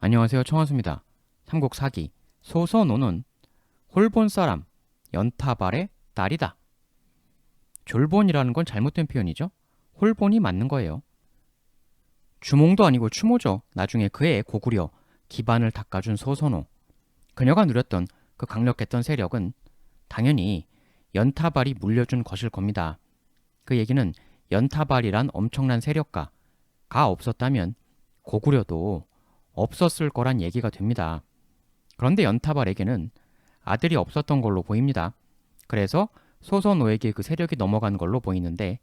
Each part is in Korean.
안녕하세요. 청한수입니다. 삼국사기 소선호는 홀본 사람 연타발의 딸이다. 졸본이라는 건 잘못된 표현이죠. 홀본이 맞는 거예요. 주몽도 아니고 추모죠. 나중에 그의 고구려 기반을 닦아준 소선호. 그녀가 누렸던 그 강력했던 세력은 당연히 연타발이 물려준 것일 겁니다. 그 얘기는 연타발이란 엄청난 세력가가 없었다면 고구려도 없었을 거란 얘기가 됩니다. 그런데 연타발에게는 아들이 없었던 걸로 보입니다. 그래서 소선호에게 그 세력이 넘어간 걸로 보이는데,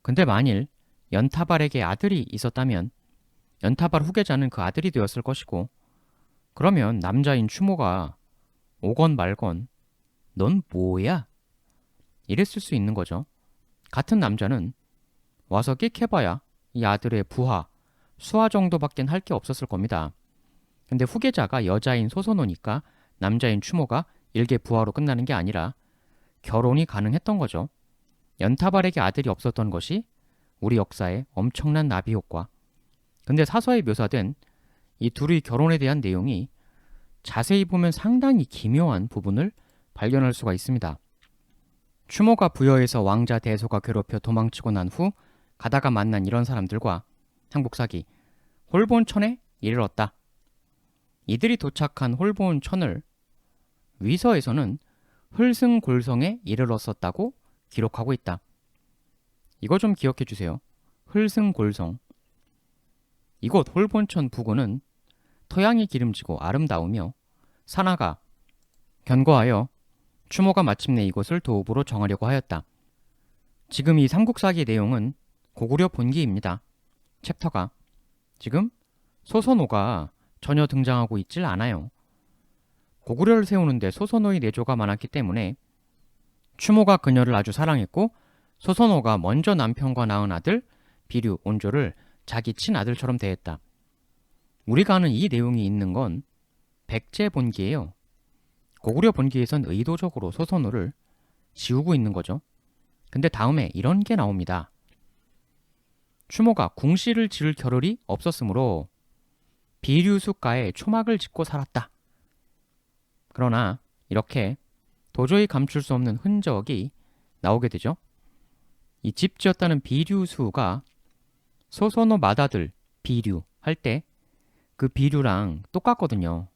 근데 만일 연타발에게 아들이 있었다면 연타발 후계자는 그 아들이 되었을 것이고, 그러면 남자인 추모가 오건 말건 넌 뭐야? 이랬을 수 있는 거죠. 같은 남자는 와서 끽해봐야 이 아들의 부하, 수하 정도밖엔 할 게 없었을 겁니다. 근데 후계자가 여자인 소선호니까 남자인 추모가 일개 부하로 끝나는 게 아니라 결혼이 가능했던 거죠. 연타발에게 아들이 없었던 것이 우리 역사의 엄청난 나비 효과. 근데 사서에 묘사된 이 둘의 결혼에 대한 내용이 자세히 보면 상당히 기묘한 부분을 발견할 수가 있습니다. 추모가 부여에서 왕자 대소가 괴롭혀 도망치고 난 후 가다가 만난 이런 사람들과 삼국사기 홀본천에 이르렀다. 이들이 도착한 홀본천을 위서에서는 흘승골성에 이르렀었다고 기록하고 있다. 이거 좀 기억해 주세요. 흘승골성. 이곳 홀본천 부근은 토양이 기름지고 아름다우며 산하가 견고하여 추모가 마침내 이곳을 도읍으로 정하려고 하였다. 지금 이 삼국사기의 내용은 고구려 본기입니다. 챕터가 지금 소선호가 전혀 등장하고 있질 않아요. 고구려를 세우는데 소선호의 내조가 많았기 때문에 추모가 그녀를 아주 사랑했고 소선호가 먼저 남편과 낳은 아들 비류, 온조를 자기 친아들처럼 대했다. 우리가 아는 이 내용이 있는 건 백제 본기예요. 고구려 본기에선 의도적으로 소선호를 지우고 있는 거죠. 근데 다음에 이런 게 나옵니다. 추모가 궁씨를 지을 겨를이 없었으므로 비류수가에 초막을 짓고 살았다. 그러나 이렇게 도저히 감출 수 없는 흔적이 나오게 되죠. 이 집 지었다는 비류수가 소선호 맏아들 비류 할 때 그 비류랑 똑같거든요.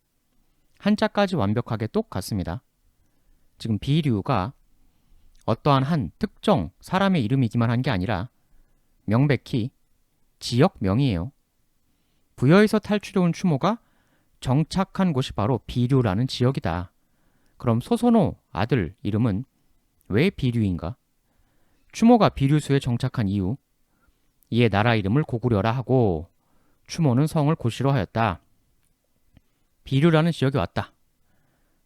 한자까지 완벽하게 똑같습니다. 지금 비류가 어떠한 한 특정 사람의 이름이기만 한 게 아니라 명백히 지역명이에요. 부여에서 탈출해온 추모가 정착한 곳이 바로 비류라는 지역이다. 그럼 소선호 아들 이름은 왜 비류인가? 추모가 비류수에 정착한 이후 이에 나라 이름을 고구려라 하고 추모는 성을 고시로 하였다. 비류라는 지역이 왔다.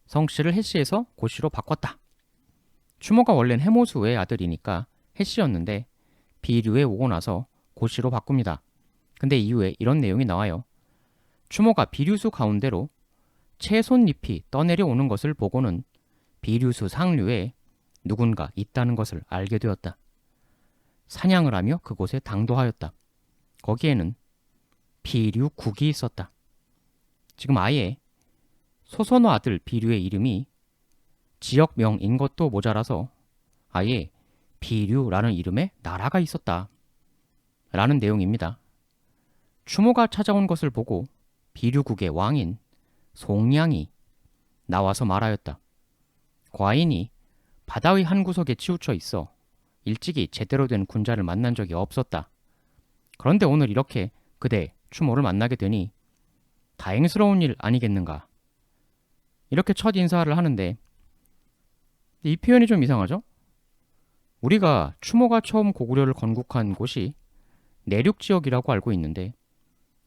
성씨를 해씨에서 고시로 바꿨다. 추모가 원래는 해모수의 아들이니까 해씨였는데 비류에 오고 나서 고시로 바꿉니다. 근데 이후에 이런 내용이 나와요. 추모가 비류수 가운데로 채손잎이 떠내려 오는 것을 보고는 비류수 상류에 누군가 있다는 것을 알게 되었다. 사냥을 하며 그곳에 당도하였다. 거기에는 비류국이 있었다. 지금 아예 소선호 아들 비류의 이름이 지역명인 것도 모자라서 아예 비류라는 이름의 나라가 있었다. 라는 내용입니다. 추모가 찾아온 것을 보고 비류국의 왕인 송량이 나와서 말하였다. 과인이 바다의 한 구석에 치우쳐 있어 일찍이 제대로 된 군자를 만난 적이 없었다. 그런데 오늘 이렇게 그대 추모를 만나게 되니 다행스러운 일 아니겠는가. 이렇게 첫 인사를 하는데 이 표현이 좀 이상하죠? 우리가 추모가 처음 고구려를 건국한 곳이 내륙 지역이라고 알고 있는데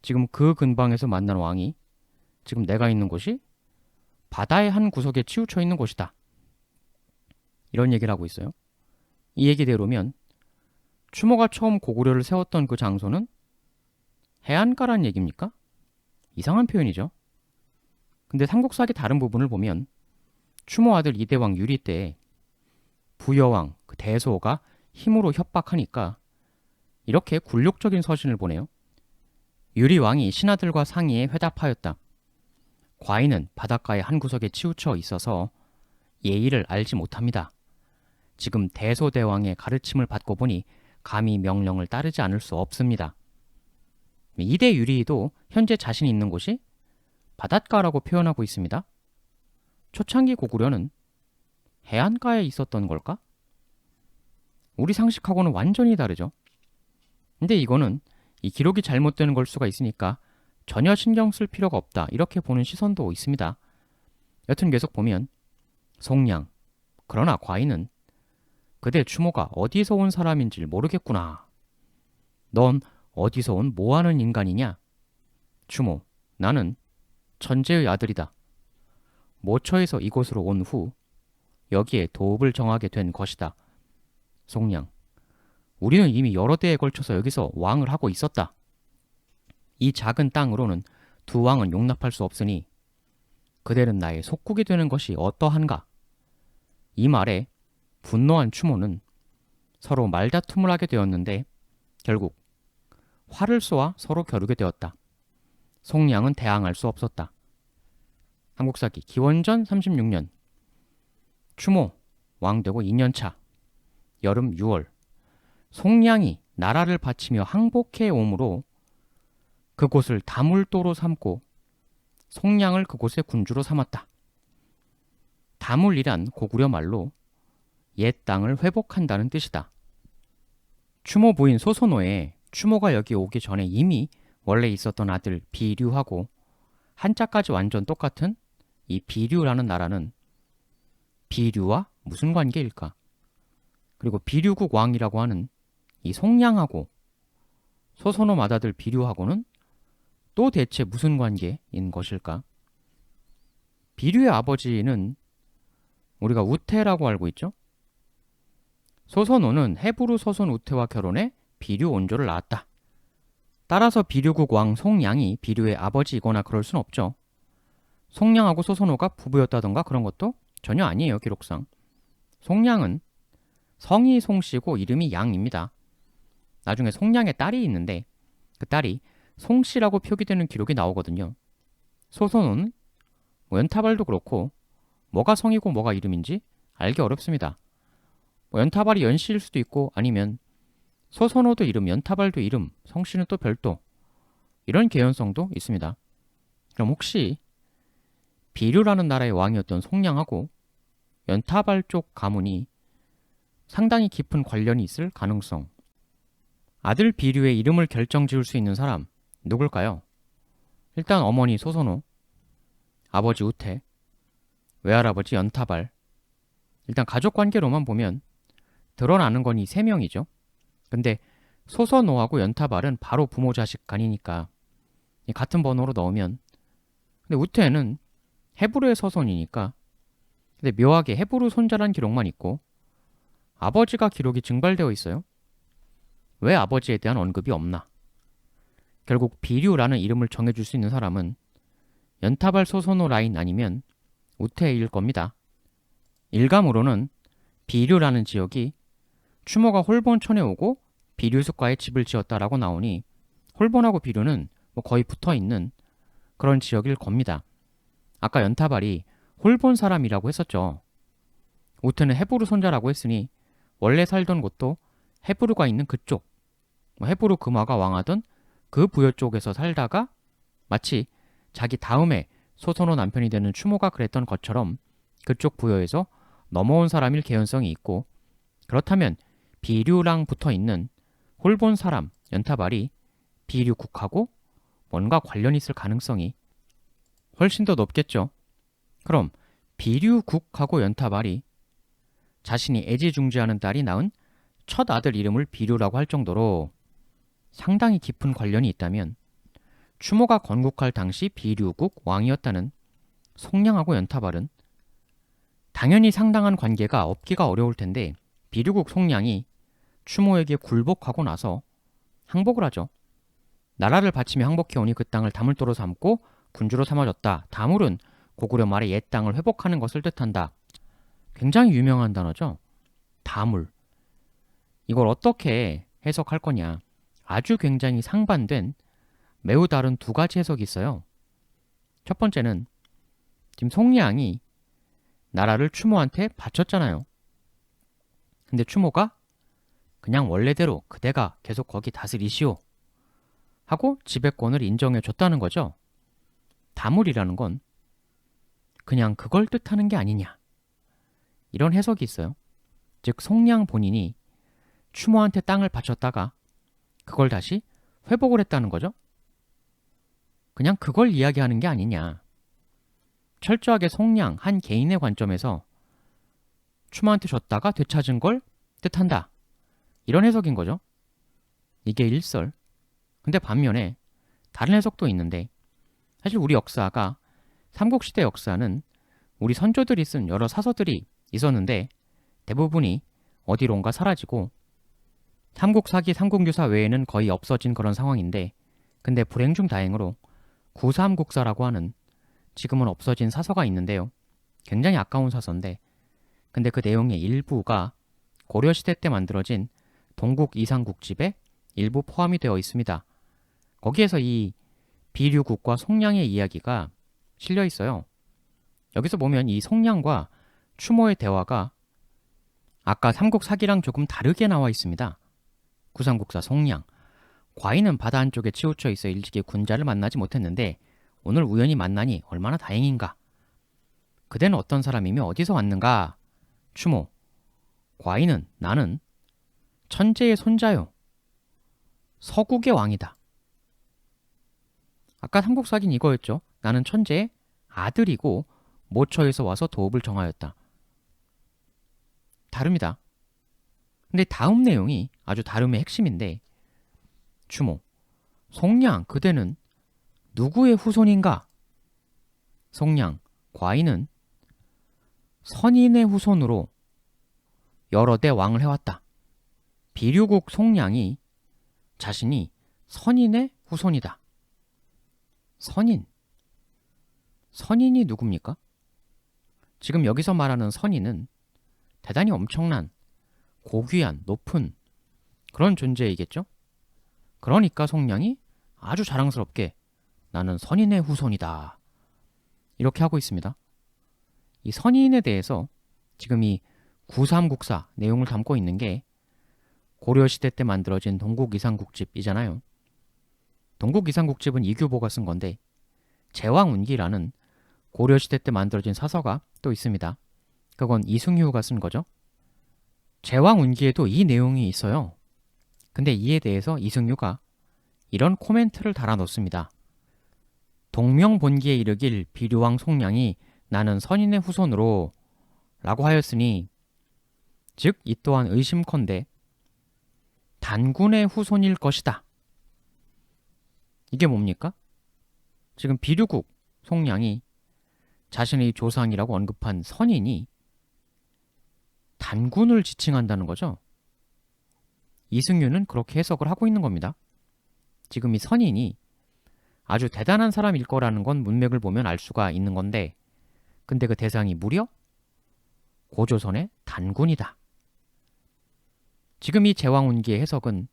지금 그 근방에서 만난 왕이 지금 내가 있는 곳이 바다의 한 구석에 치우쳐 있는 곳이다. 이런 얘기를 하고 있어요. 이 얘기대로면 추모가 처음 고구려를 세웠던 그 장소는 해안가란 얘기입니까? 이상한 표현이죠. 근데 삼국사기 다른 부분을 보면 추모 아들 이대왕 유리 때 부여왕 그 대소가 힘으로 협박하니까 이렇게 굴욕적인 서신을 보내요. 유리왕이 신하들과 상의해 회답하였다. 과인은 바닷가의 한 구석에 치우쳐 있어서 예의를 알지 못합니다. 지금 대소대왕의 가르침을 받고 보니 감히 명령을 따르지 않을 수 없습니다. 이대 유리도 현재 자신 있는 곳이 바닷가라고 표현하고 있습니다. 초창기 고구려는 해안가에 있었던 걸까? 우리 상식하고는 완전히 다르죠. 근데 이거는 이 기록이 잘못되는 걸 수가 있으니까 전혀 신경 쓸 필요가 없다, 이렇게 보는 시선도 있습니다. 여튼 계속 보면 송량, 그러나 과인은 그대 추모가 어디서 온 사람인지 모르겠구나. 넌 어디서 온 뭐하는 인간이냐? 추모, 나는 천재의 아들이다. 모처에서 이곳으로 온 후 여기에 도읍을 정하게 된 것이다. 송량, 우리는 이미 여러 대에 걸쳐서 여기서 왕을 하고 있었다. 이 작은 땅으로는 두 왕은 용납할 수 없으니 그대는 나의 속국이 되는 것이 어떠한가? 이 말에 분노한 추모는 서로 말다툼을 하게 되었는데 결국 활을 쏘아 서로 겨루게 되었다. 송량은 대항할 수 없었다. 한국사기 기원전 36년 추모 왕되고 2년차 여름 6월 송량이 나라를 바치며 항복해 오므로 그곳을 다물도로 삼고 송량을 그곳의 군주로 삼았다. 다물이란 고구려 말로 옛 땅을 회복한다는 뜻이다. 추모 부인 소선호에 추모가 여기 오기 전에 이미 원래 있었던 아들 비류하고 한자까지 완전 똑같은 이 비류라는 나라는 비류와 무슨 관계일까? 그리고 비류국 왕이라고 하는 이 송량하고 소선호 맏아들 비류하고는 또 대체 무슨 관계인 것일까? 비류의 아버지는 우리가 우태라고 알고 있죠? 소선호는 헤브루 서손 우태와 결혼해 비류 온조를 낳았다. 따라서 비류국 왕 송량이 비류의 아버지이거나 그럴 순 없죠. 송량하고 소선호가 부부였다던가 그런 것도 전혀 아니에요, 기록상. 송량은 성이 송씨고 이름이 양입니다. 나중에 송량의 딸이 있는데 그 딸이 송씨라고 표기되는 기록이 나오거든요. 소선호는 연타발도 그렇고 뭐가 성이고 뭐가 이름인지 알기 어렵습니다. 연타발이 연씨일 수도 있고 아니면 소선호도 이름, 연타발도 이름, 성씨는 또 별도, 이런 개연성도 있습니다. 그럼 혹시 비류라는 나라의 왕이었던 송량하고 연타발 쪽 가문이 상당히 깊은 관련이 있을 가능성. 아들 비류의 이름을 결정지을 수 있는 사람 누굴까요? 일단 어머니 소선호, 아버지 우태, 외할아버지 연타발. 일단 가족관계로만 보면 드러나는 건 이 세 명이죠. 근데 소선호하고 연타발은 바로 부모 자식 간이니까 같은 번호로 넣으면, 근데 우태는 헤브루의 서손이니까, 근데 묘하게 헤브루 손자란 기록만 있고 아버지가 기록이 증발되어 있어요. 왜 아버지에 대한 언급이 없나? 결국 비류라는 이름을 정해줄 수 있는 사람은 연타발 소선호 라인 아니면 우태일 겁니다. 일감으로는 비류라는 지역이 추모가 홀본천에 오고 비류숙과의 집을 지었다라고 나오니 홀본하고 비류는 거의 붙어있는 그런 지역일 겁니다. 아까 연타발이 홀본 사람이라고 했었죠. 우태는 헤브루 손자라고 했으니 원래 살던 곳도 헤브루가 있는 그쪽, 헤브루 금화가 왕하던 그 부여 쪽에서 살다가 마치 자기 다음에 소선호 남편이 되는 추모가 그랬던 것처럼 그쪽 부여에서 넘어온 사람일 개연성이 있고, 그렇다면 비류랑 붙어있는 홀본 사람 연타발이 비류국하고 뭔가 관련이 있을 가능성이 훨씬 더 높겠죠. 그럼 비류국하고 연타발이 자신이 애지중지하는 딸이 낳은 첫 아들 이름을 비류라고 할 정도로 상당히 깊은 관련이 있다면 추모가 건국할 당시 비류국 왕이었다는 송량하고 연타발은 당연히 상당한 관계가 없기가 어려울 텐데, 비류국 송량이 추모에게 굴복하고 나서 항복을 하죠. 나라를 바치며 항복해오니 그 땅을 다물도로 삼고 군주로 삼아줬다. 다물은 고구려 말의 옛 땅을 회복하는 것을 뜻한다. 굉장히 유명한 단어죠. 다물. 이걸 어떻게 해석할 거냐. 아주 굉장히 상반된 매우 다른 두 가지 해석이 있어요. 첫 번째는 지금 송량이 나라를 추모한테 바쳤잖아요. 근데 추모가 그냥 원래대로 그대가 계속 거기 다스리시오 하고 지배권을 인정해 줬다는 거죠. 다물이라는 건 그냥 그걸 뜻하는 게 아니냐. 이런 해석이 있어요. 즉 송량 본인이 추모한테 땅을 바쳤다가 그걸 다시 회복을 했다는 거죠. 그냥 그걸 이야기하는 게 아니냐. 철저하게 송량 한 개인의 관점에서 추모한테 줬다가 되찾은 걸 뜻한다. 이런 해석인 거죠. 이게 일설. 근데 반면에 다른 해석도 있는데 사실 우리 역사가 삼국시대 역사는 우리 선조들이 쓴 여러 사서들이 있었는데 대부분이 어디론가 사라지고 삼국사기, 삼국유사 외에는 거의 없어진 그런 상황인데 근데 불행 중 다행으로 구삼국사라고 하는 지금은 없어진 사서가 있는데요. 굉장히 아까운 사서인데 근데 그 내용의 일부가 고려시대 때 만들어진 동국 이상국집에 일부 포함이 되어 있습니다. 거기에서 이 비류국과 송량의 이야기가 실려 있어요. 여기서 보면 이 송량과 추모의 대화가 아까 삼국사기랑 조금 다르게 나와 있습니다. 구삼국사 송량. 과인은 바다 한쪽에 치우쳐 있어 일찍이 군자를 만나지 못했는데 오늘 우연히 만나니 얼마나 다행인가. 그대는 어떤 사람이며 어디서 왔는가? 추모. 과인은 나는 천재의 손자요. 서국의 왕이다. 아까 삼국사기는 이거였죠. 나는 천재의 아들이고 모처에서 와서 도읍을 정하였다. 다릅니다. 근데 다음 내용이 아주 다름의 핵심인데 추모. 송량 그대는 누구의 후손인가? 송량 과인은 선인의 후손으로 여러 대 왕을 해왔다. 비류국 송량이 자신이 선인의 후손이다. 선인. 선인이 누굽니까? 지금 여기서 말하는 선인은 대단히 엄청난 고귀한 높은 그런 존재이겠죠? 그러니까 송량이 아주 자랑스럽게 나는 선인의 후손이다. 이렇게 하고 있습니다. 이 선인에 대해서 지금 이 구삼국사 내용을 담고 있는 게 고려시대 때 만들어진 동국이상국집이잖아요. 동국이상국집은 이규보가 쓴 건데 제왕운기라는 고려시대 때 만들어진 사서가 또 있습니다. 그건 이승휴가 쓴 거죠. 제왕운기에도 이 내용이 있어요. 근데 이에 대해서 이승휴가 이런 코멘트를 달아놓습니다. 동명본기에 이르길 비류왕 송량이 나는 선인의 후손으로 라고 하였으니 즉 이 또한 의심컨대 단군의 후손일 것이다. 이게 뭡니까? 지금 비류국 송량이 자신의 조상이라고 언급한 선인이 단군을 지칭한다는 거죠. 이승윤은 그렇게 해석을 하고 있는 겁니다. 지금 이 선인이 아주 대단한 사람일 거라는 건 문맥을 보면 알 수가 있는 건데 근데 그 대상이 무려 고조선의 단군이다. 지금 이 제왕운기의 해석은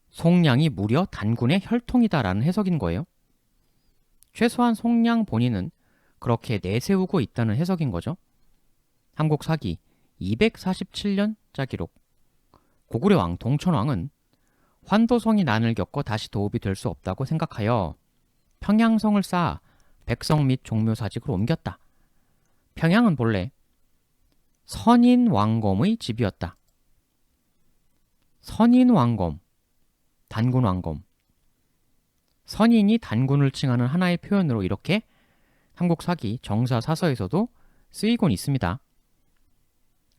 송량이 무려 단군의 혈통이다라는 해석인 거예요. 최소한 송량 본인은 그렇게 내세우고 있다는 해석인 거죠. 삼국사기 247년자 기록. 고구려 왕 동천왕은 환도성이 난을 겪어 다시 도읍이 될 수 없다고 생각하여 평양성을 쌓아 백성 및 종묘 사직으로 옮겼다. 평양은 본래 선인 왕검의 집이었다. 선인 왕검, 단군 왕검. 선인이 단군을 칭하는 하나의 표현으로 이렇게 삼국사기 정사사서에서도 쓰이곤 있습니다.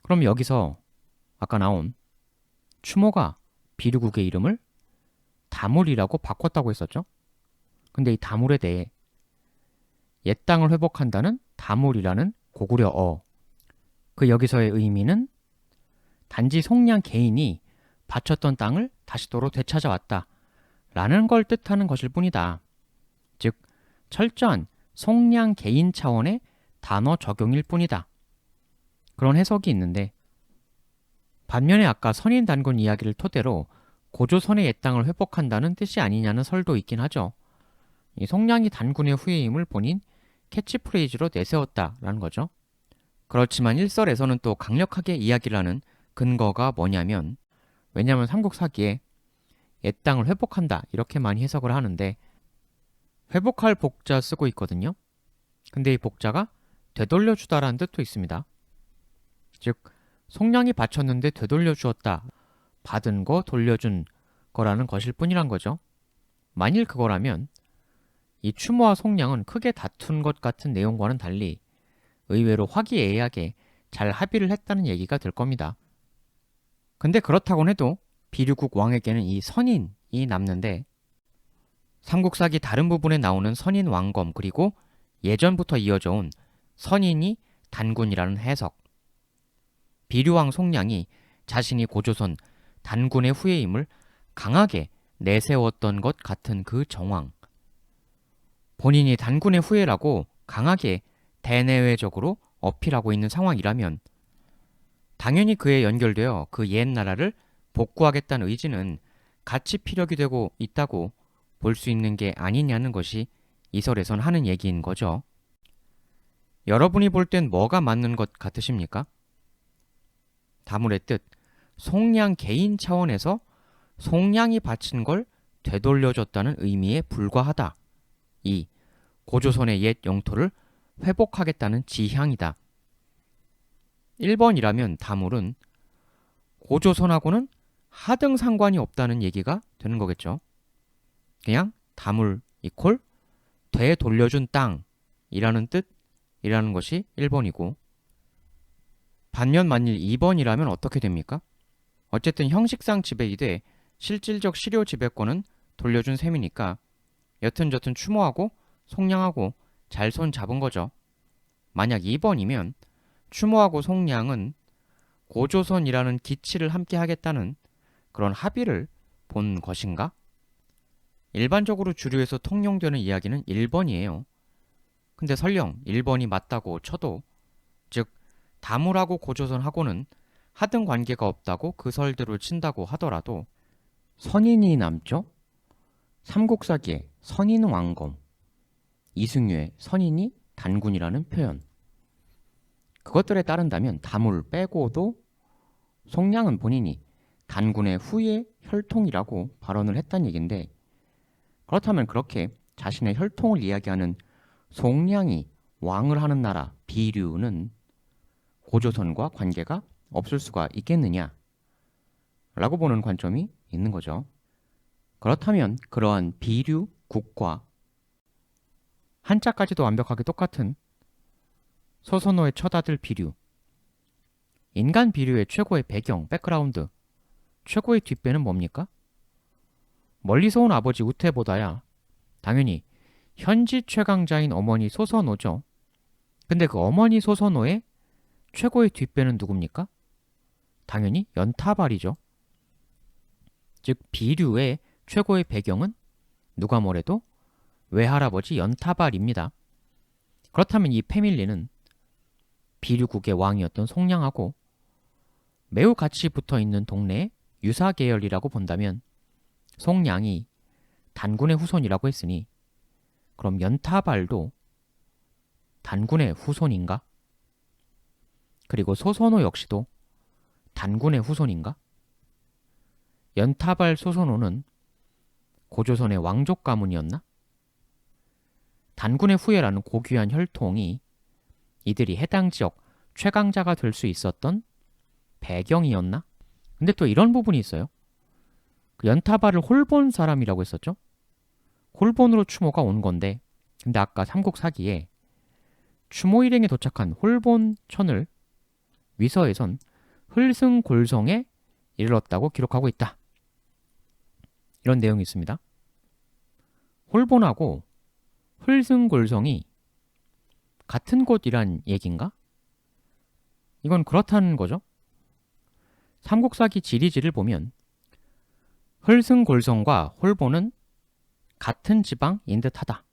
그럼 여기서 아까 나온 추모가 비류국의 이름을 다물이라고 바꿨다고 했었죠. 근데 이 다물에 대해 옛 땅을 회복한다는 다물이라는 고구려어. 그 여기서의 의미는 단지 송량 개인이 바쳤던 땅을 다시 도로 되찾아왔다 라는 걸 뜻하는 것일 뿐이다. 즉 철저한 송량 개인 차원의 단어 적용일 뿐이다. 그런 해석이 있는데 반면에 아까 선인 단군 이야기를 토대로 고조선의 옛 땅을 회복한다는 뜻이 아니냐는 설도 있긴 하죠. 이 송량이 단군의 후예임을 본인 캐치프레이즈로 내세웠다라는 거죠. 그렇지만 일설에서는 또 강력하게 이야기를 하는 근거가 뭐냐면, 왜냐하면 삼국사기에 옛 땅을 회복한다 이렇게 많이 해석을 하는데 회복할 복자 쓰고 있거든요. 근데 이 복자가 되돌려주다라는 뜻도 있습니다. 즉 송량이 바쳤는데 되돌려주었다, 받은 거 돌려준 거라는 것일 뿐이란 거죠. 만일 그거라면 이 추모와 송량은 크게 다툰 것 같은 내용과는 달리 의외로 화기애애하게 잘 합의를 했다는 얘기가 될 겁니다. 근데 그렇다곤 해도 비류국 왕에게는 이 선인이 남는데, 삼국사기 다른 부분에 나오는 선인 왕검 그리고 예전부터 이어져 온 선인이 단군이라는 해석, 비류왕 송량이 자신이 고조선 단군의 후예임을 강하게 내세웠던 것 같은 그 정황, 본인이 단군의 후예라고 강하게 대내외적으로 어필하고 있는 상황이라면 당연히 그에 연결되어 그 옛 나라를 복구하겠다는 의지는 같이 피력이 되고 있다고 볼 수 있는 게 아니냐는 것이 이설에선 하는 얘기인 거죠. 여러분이 볼 땐 뭐가 맞는 것 같으십니까? 다물의 뜻, 송량 개인 차원에서 송량이 바친 걸 되돌려줬다는 의미에 불과하다. 이 고조선의 옛 영토를 회복하겠다는 지향이다. 1번이라면 다물은 고조선하고는 하등 상관이 없다는 얘기가 되는 거겠죠. 그냥 다물 이퀄 되돌려준 땅이라는 뜻이라는 것이 1번이고, 반면 만일 2번이라면 어떻게 됩니까? 어쨌든 형식상 지배이되 실질적 실효 지배권은 돌려준 셈이니까 여튼저튼 추모하고 송량하고 잘 손 잡은 거죠. 만약 2번이면 추모하고 송량은 고조선이라는 기치를 함께 하겠다는 그런 합의를 본 것인가? 일반적으로 주류에서 통용되는 이야기는 1번이에요. 근데 설령 1번이 맞다고 쳐도, 즉 다물하고 고조선하고는 하등 관계가 없다고 그 설대로 친다고 하더라도 선인이 남죠? 삼국사기에 선인 왕검, 이승유의 선인이 단군이라는 표현, 그것들에 따른다면 다물 빼고도 송량은 본인이 단군의 후예 혈통이라고 발언을 했단 얘긴데, 그렇다면 그렇게 자신의 혈통을 이야기하는 송량이 왕을 하는 나라 비류는 고조선과 관계가 없을 수가 있겠느냐 라고 보는 관점이 있는 거죠. 그렇다면 그러한 비류 국과 한자까지도 완벽하게 똑같은 소선호의 처다들 비류, 인간 비류의 최고의 배경, 백그라운드, 최고의 뒷배는 뭡니까? 멀리서 온 아버지 우태보다야 당연히 현지 최강자인 어머니 소선호죠. 근데 그 어머니 소선호의 최고의 뒷배는 누굽니까? 당연히 연타발이죠. 즉 비류의 최고의 배경은 누가 뭐래도 외할아버지 연타발입니다. 그렇다면 이 패밀리는 비류국의 왕이었던 송량하고 매우 같이 붙어있는 동네의 유사 계열이라고 본다면 송량이 단군의 후손이라고 했으니 그럼 연타발도 단군의 후손인가? 그리고 소선호 역시도 단군의 후손인가? 연타발 소선호는 고조선의 왕족 가문이었나? 단군의 후예라는 고귀한 혈통이 이들이 해당 지역 최강자가 될 수 있었던 배경이었나? 근데 또 이런 부분이 있어요. 그 연타발을 홀본 사람이라고 했었죠? 홀본으로 추모가 온 건데, 근데 아까 삼국사기에 추모 일행에 도착한 홀본천을 위서에선 흘승골성에 이르렀다고 기록하고 있다. 이런 내용이 있습니다. 홀본하고 흘승골성이 같은 곳이란 얘긴가? 이건 그렇다는 거죠. 삼국사기 지리지를 보면 흘승골성과 홀본은 같은 지방인 듯하다.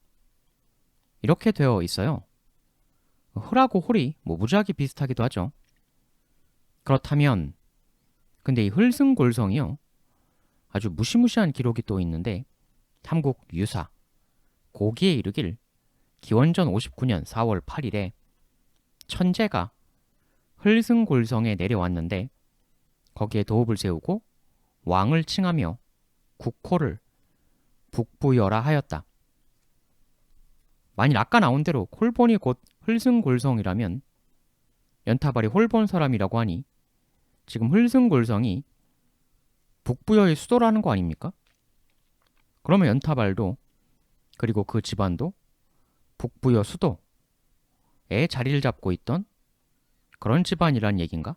이렇게 되어 있어요. 흘하고 홀이 무지하게 비슷하기도 하죠. 그렇다면 근데 이 흘승골성이요, 아주 무시무시한 기록이 또 있는데 삼국 유사 고기에 이르길 기원전 59년 4월 8일에 천재가 흘승골성에 내려왔는데 거기에 도읍을 세우고 왕을 칭하며 국호를 북부여라 하였다. 만일 아까 나온 대로 홀본이 곧 흘승골성이라면 연타발이 홀본 사람이라고 하니 지금 흘승골성이 북부여의 수도라는 거 아닙니까? 그러면 연타발도 그리고 그 집안도 북부여 수도에 자리를 잡고 있던 그런 집안이란 얘긴가?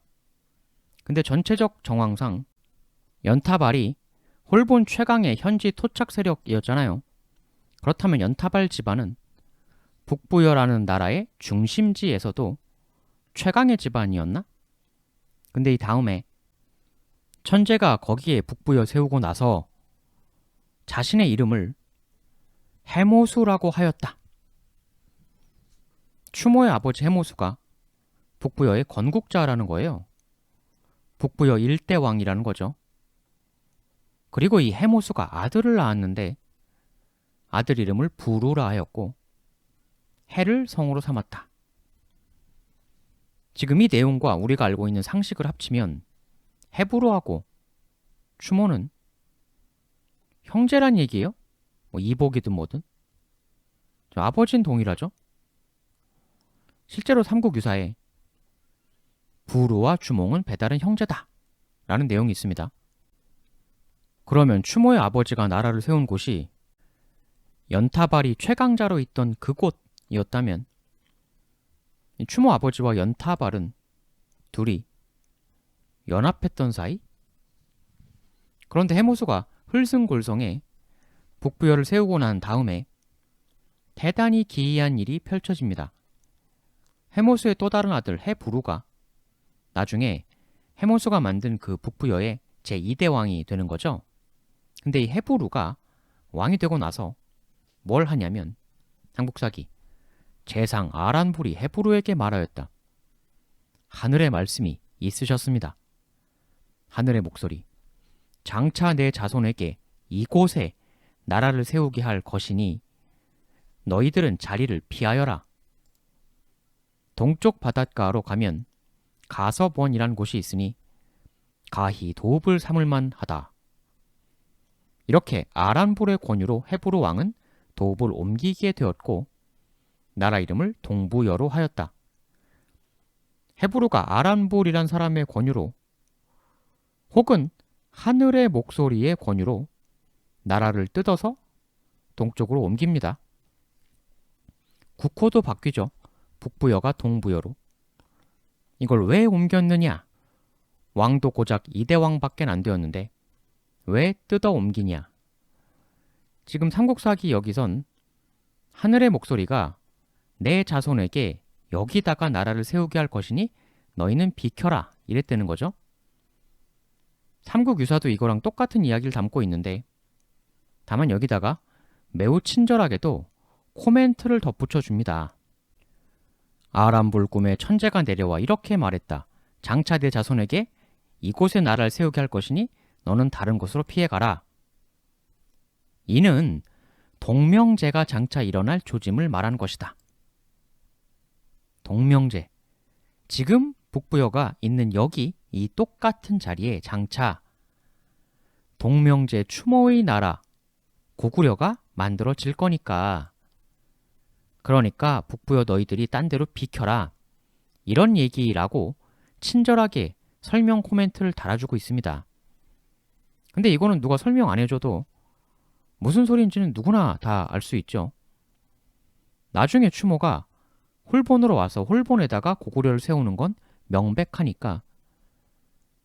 근데 전체적 정황상 연타발이 홀본 최강의 현지 토착 세력이었잖아요. 그렇다면 연타발 집안은 북부여라는 나라의 중심지에서도 최강의 집안이었나? 근데 이 다음에 천재가 거기에 북부여 세우고 나서 자신의 이름을 해모수라고 하였다. 추모의 아버지 해모수가 북부여의 건국자라는 거예요. 북부여 1대 왕이라는 거죠. 그리고 이 해모수가 아들을 낳았는데 아들 이름을 부루라 하였고 해를 성으로 삼았다. 지금 이 내용과 우리가 알고 있는 상식을 합치면 해부루하고 추모는 형제란 얘기예요? 뭐 이복이든 뭐든. 아버지는 동일하죠. 실제로 삼국유사에 부루와 주몽은 배다른 형제다 라는 내용이 있습니다. 그러면 추모의 아버지가 나라를 세운 곳이 연타발이 최강자로 있던 그곳이었다면 추모 아버지와 연타발은 둘이 연합했던 사이? 그런데 해모수가 흘승골성에 북부여를 세우고 난 다음에 대단히 기이한 일이 펼쳐집니다. 해모수의 또 다른 아들 해부루가 나중에 해모수가 만든 그 북부여의 제2대 왕이 되는 거죠. 근데 이 해부루가 왕이 되고 나서 뭘 하냐면 삼국사기 재상 아란불이 해부루에게 말하였다. 하늘의 말씀이 있으셨습니다. 하늘의 목소리. 장차 내 자손에게 이곳에 나라를 세우게 할 것이니 너희들은 자리를 피하여라. 동쪽 바닷가로 가면 가섭원이란 곳이 있으니 가히 도읍을 삼을만 하다. 이렇게 아란불의 권유로 해부루 왕은 도읍을 옮기게 되었고 나라 이름을 동부여로 하였다. 해부루가 아란불이란 사람의 권유로 혹은 하늘의 목소리의 권유로 나라를 뜯어서 동쪽으로 옮깁니다. 국호도 바뀌죠. 북부여가 동부여로. 이걸 왜 옮겼느냐? 왕도 고작 2대 왕밖에 안 되었는데 왜 뜯어 옮기냐? 지금 삼국사기 여기선 하늘의 목소리가 내 자손에게 여기다가 나라를 세우게 할 것이니 너희는 비켜라 이랬다는 거죠. 삼국유사도 이거랑 똑같은 이야기를 담고 있는데 다만 여기다가 매우 친절하게도 코멘트를 덧붙여 줍니다. 아란불 꿈에 천재가 내려와 이렇게 말했다. 장차 내 자손에게 이곳에 나라를 세우게 할 것이니 너는 다른 곳으로 피해가라. 이는 동명제가 장차 일어날 조짐을 말한 것이다. 동명제. 지금 북부여가 있는 여기 이 똑같은 자리에 장차 동명제 추모의 나라 고구려가 만들어질 거니까 그러니까 북부여 너희들이 딴 데로 비켜라. 이런 얘기라고 친절하게 설명 코멘트를 달아주고 있습니다. 근데 이거는 누가 설명 안 해줘도 무슨 소리인지는 누구나 다 알 수 있죠. 나중에 추모가 홀본으로 와서 홀본에다가 고구려를 세우는 건 명백하니까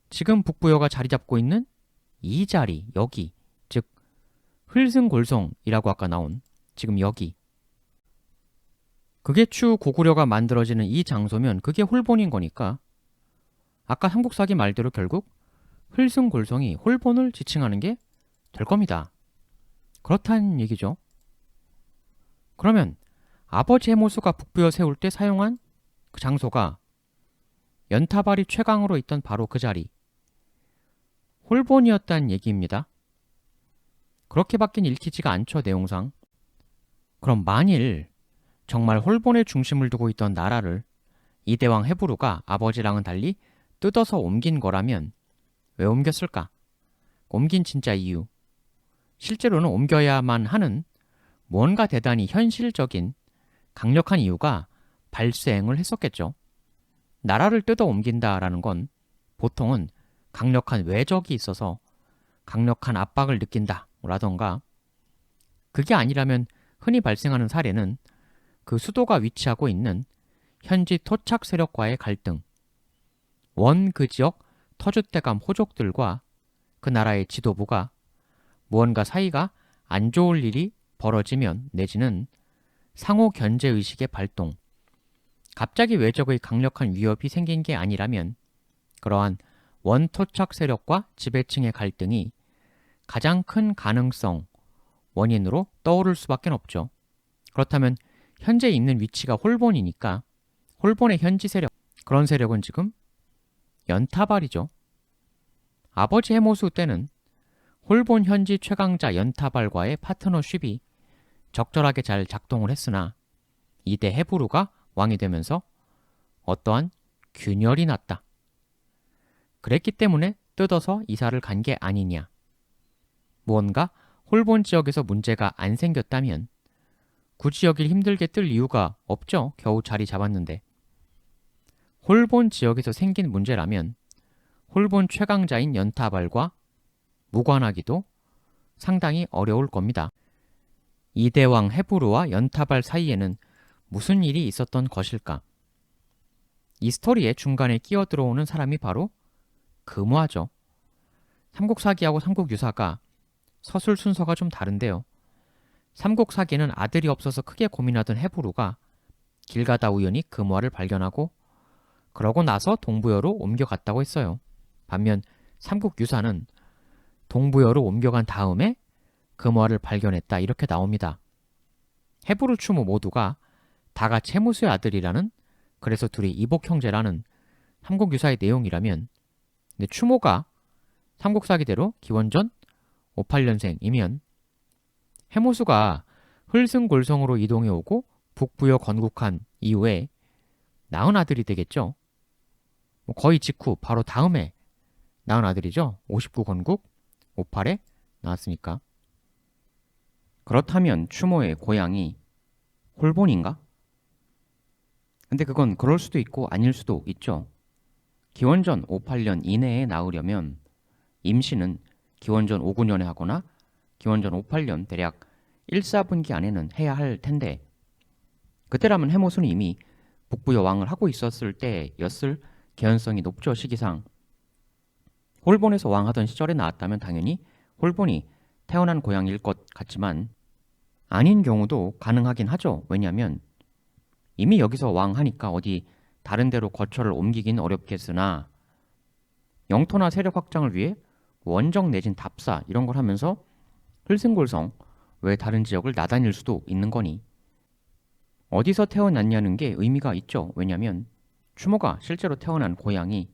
지금 북부여가 자리 잡고 있는 이 자리, 여기, 즉 흘승골성이라고 아까 나온 지금 여기 그게 추 고구려가 만들어지는 이 장소면 그게 홀본인 거니까 아까 삼국사기 말대로 결국 흘승골성이 홀본을 지칭하는 게 될 겁니다. 그렇다는 얘기죠. 그러면 아버지 해모수가 북부여 세울 때 사용한 그 장소가 연타발이 최강으로 있던 바로 그 자리 홀본이었다는 얘기입니다. 그렇게밖엔 읽히지가 않죠, 내용상. 그럼 만일 정말 홀본의 중심을 두고 있던 나라를 이대왕 헤브루가 아버지랑은 달리 뜯어서 옮긴 거라면 왜 옮겼을까? 옮긴 진짜 이유. 실제로는 옮겨야만 하는 뭔가 대단히 현실적인 강력한 이유가 발생을 했었겠죠. 나라를 뜯어 옮긴다라는 건 보통은 강력한 외적이 있어서 강력한 압박을 느낀다라던가, 그게 아니라면 흔히 발생하는 사례는 그 수도가 위치하고 있는 현지 토착 세력과의 갈등, 원 그 지역 터줏대감 호족들과 그 나라의 지도부가 무언가 사이가 안 좋을 일이 벌어지면, 내지는 상호 견제 의식의 발동, 갑자기 외적의 강력한 위협이 생긴 게 아니라면 그러한 원토착 세력과 지배층의 갈등이 가장 큰 가능성, 원인으로 떠오를 수밖에 없죠. 그렇다면 현재 있는 위치가 홀본이니까 홀본의 현지 세력, 그런 세력은 지금 연타발이죠. 아버지 해모수 때는 홀본 현지 최강자 연타발과의 파트너십이 적절하게 잘 작동을 했으나 이대 헤브루가 왕이 되면서 어떠한 균열이 났다. 그랬기 때문에 뜯어서 이사를 간 게 아니냐. 무언가 홀본 지역에서 문제가 안 생겼다면 굳이 여길 힘들게 뜰 이유가 없죠. 겨우 자리 잡았는데. 홀본 지역에서 생긴 문제라면 홀본 최강자인 연타발과 무관하기도 상당히 어려울 겁니다. 이대왕 헤브루와 연타발 사이에는 무슨 일이 있었던 것일까? 이 스토리의 중간에 끼어 들어오는 사람이 바로 금화죠. 삼국사기하고 삼국유사가 서술 순서가 좀 다른데요. 삼국사기는 아들이 없어서 크게 고민하던 헤브루가 길 가다 우연히 금화를 발견하고 그러고 나서 동부여로 옮겨갔다고 했어요. 반면 삼국유사는 동부여로 옮겨간 다음에 금화를 발견했다, 이렇게 나옵니다. 헤브루 추모 모두가 다같이 해무수의 아들이라는, 그래서 둘이 이복 형제라는 삼국유사의 내용이라면, 근데 추모가 삼국사기대로 기원전 58년생이면 해모수가 흘승골성으로 이동해 오고 북부여 건국한 이후에 낳은 아들이 되겠죠. 거의 직후 바로 다음에 낳은 아들이죠. 59 건국 58에 나왔으니까. 그렇다면 추모의 고향이 홀본인가? 근데 그건 그럴 수도 있고 아닐 수도 있죠. 기원전 58년 이내에 낳으려면 임신은 기원전 59년에 하거나 기원전 58년 대략 1, 4분기 안에는 해야 할 텐데, 그때라면 해모수는 이미 북부여 왕을 하고 있었을 때였을 개연성이 높죠. 시기상. 홀본에서 왕하던 시절에 나왔다면 당연히 홀본이 태어난 고향일 것 같지만 아닌 경우도 가능하긴 하죠. 왜냐하면 이미 여기서 왕하니까 어디 다른 데로 거처를 옮기긴 어렵겠으나 영토나 세력 확장을 위해 원정 내진 답사 이런 걸 하면서 흘승골성 외 다른 지역을 나다닐 수도 있는 거니 어디서 태어났냐는 게 의미가 있죠. 왜냐하면 추모가 실제로 태어난 고향이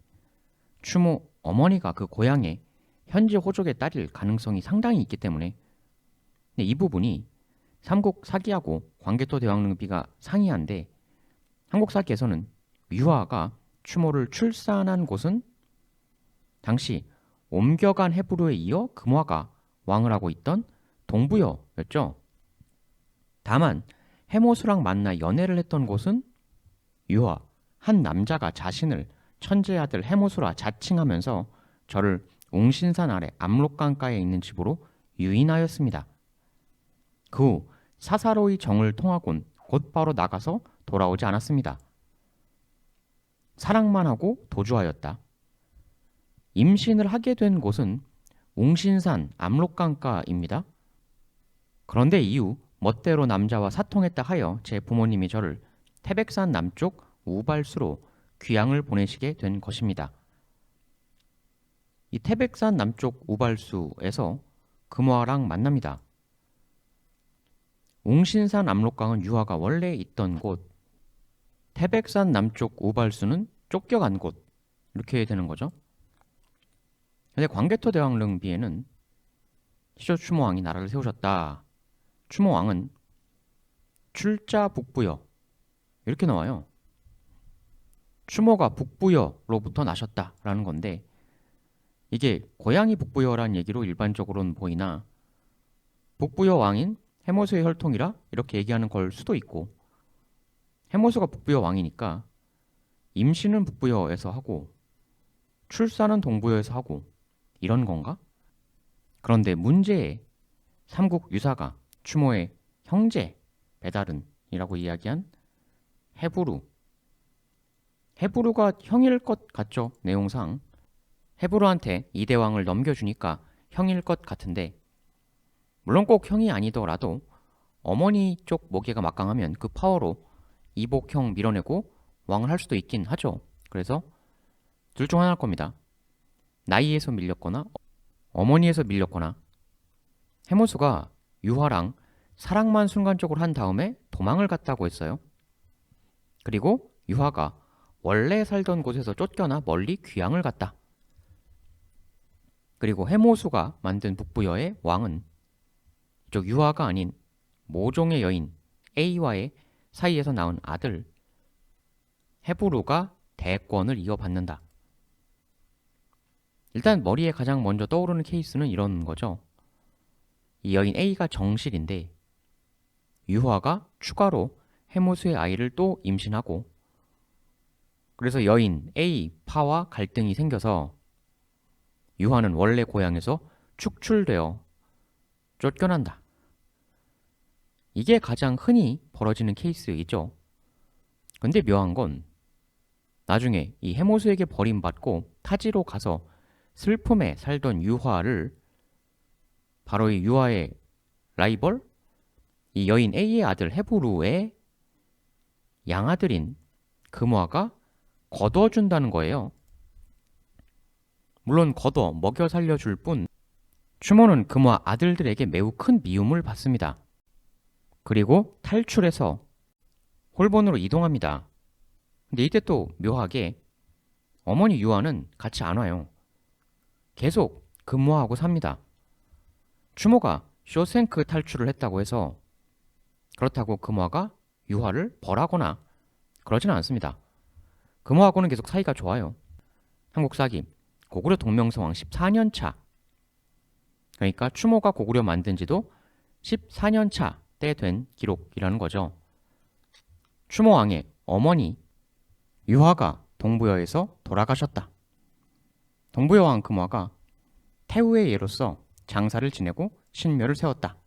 추모 어머니가 그 고향의 현지 호족의 딸일 가능성이 상당히 있기 때문에, 근데 이 부분이 삼국 사기하고 광개토 대왕릉비가 상이한데, 한국 사기에서는 유화가 추모를 출산한 곳은 당시 옮겨간 헤브루에 이어 금화가 왕을 하고 있던 동부여였죠. 다만 해모수랑 만나 연애를 했던 곳은 유화, 한 남자가 자신을 천재 아들 해모수라 자칭하면서 저를 웅신산 아래 압록강가에 있는 집으로 유인하였습니다. 그 후 사사로이 정을 통하곤 곧바로 나가서 돌아오지 않았습니다. 사랑만 하고 도주하였다. 임신을 하게 된 곳은 웅신산 압록강가입니다. 그런데 이후 멋대로 남자와 사통했다 하여 제 부모님이 저를 태백산 남쪽 우발수로 귀양을 보내시게 된 것입니다. 이 태백산 남쪽 우발수에서 금화랑 만납니다. 웅신산 압록강은 유화가 원래 있던 곳, 태백산 남쪽 우발수는 쫓겨간 곳, 이렇게 되는 거죠. 근데 광개토 대왕릉비에는 시조 추모왕이 나라를 세우셨다. 추모왕은 출자 북부여 이렇게 나와요. 추모가 북부여로부터 나셨다라는 건데 이게 고양이 북부여라는 얘기로 일반적으로는 보이나 북부여 왕인 해모수의 혈통이라 이렇게 얘기하는 걸 수도 있고 해모수가 북부여 왕이니까 임신은 북부여에서 하고 출산은 동부여에서 하고 이런 건가? 그런데 문제에 삼국 유사가 추모의 형제 베다른이라고 이야기한 헤부르가 형일 것 같죠? 내용상 헤부르한테 이대왕을 넘겨주니까 형일 것 같은데 물론 꼭 형이 아니더라도 어머니 쪽 모계가 막강하면 그 파워로 이복형 밀어내고 왕을 할 수도 있긴 하죠. 그래서 둘 중 하나일 겁니다. 나이에서 밀렸거나 어머니에서 밀렸거나 해모수가 유화랑 사랑만 순간적으로 한 다음에 도망을 갔다고 했어요. 그리고 유화가 원래 살던 곳에서 쫓겨나 멀리 귀향을 갔다. 그리고 해모수가 만든 북부여의 왕은 이쪽 유화가 아닌 모종의 여인 A와의 사이에서 낳은 아들 헤부르가 대권을 이어받는다. 일단 머리에 가장 먼저 떠오르는 케이스는 이런 거죠. 이 여인 A가 정실인데 유화가 추가로 해모수의 아이를 또 임신하고 그래서 여인 A 파와 갈등이 생겨서 유화는 원래 고향에서 축출되어 쫓겨난다. 이게 가장 흔히 벌어지는 케이스이죠. 근데 묘한 건 나중에 이 해모수에게 버림받고 타지로 가서 슬픔에 살던 유화를 바로 이 유화의 라이벌 이 여인 A의 아들 헤부르의 양아들인 금화가 거둬준다는 거예요. 물론 거둬 먹여 살려줄 뿐 추모는 금화 아들들에게 매우 큰 미움을 받습니다. 그리고 탈출해서 홀본으로 이동합니다. 근데 이때 또 묘하게 어머니 유화는 같이 안 와요. 계속 근무하고 삽니다. 추모가 쇼생크 탈출을 했다고 해서 그렇다고 금화가 유화를 벌하거나 그러지는 않습니다. 금화하고는 계속 사이가 좋아요. 한국사기 고구려 동명성왕 14년 차 그러니까 추모가 고구려 만든 지도 14년 차 때 된 기록이라는 거죠. 추모왕의 어머니 유화가 동부여에서 돌아가셨다. 동부여 왕 금화가 태후의 예로서 장사를 지내고 신묘를 세웠다.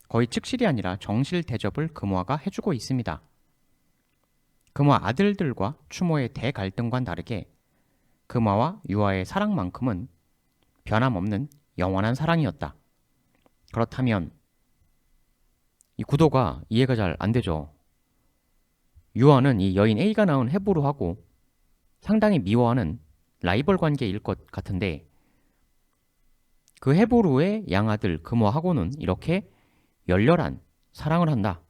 거의 측실이 아니라 정실 대접을 금화가 해주고 있습니다. 금화 아들들과 추모의 대갈등과는 다르게 금화와 유화의 사랑만큼은 변함없는 영원한 사랑이었다. 그렇다면 이 구도가 이해가 잘 안 되죠. 유화는 이 여인 A가 낳은 헤부르하고 상당히 미워하는 라이벌 관계일 것 같은데 그 헤부르의 양아들 금화하고는 이렇게 열렬한 사랑을 한다.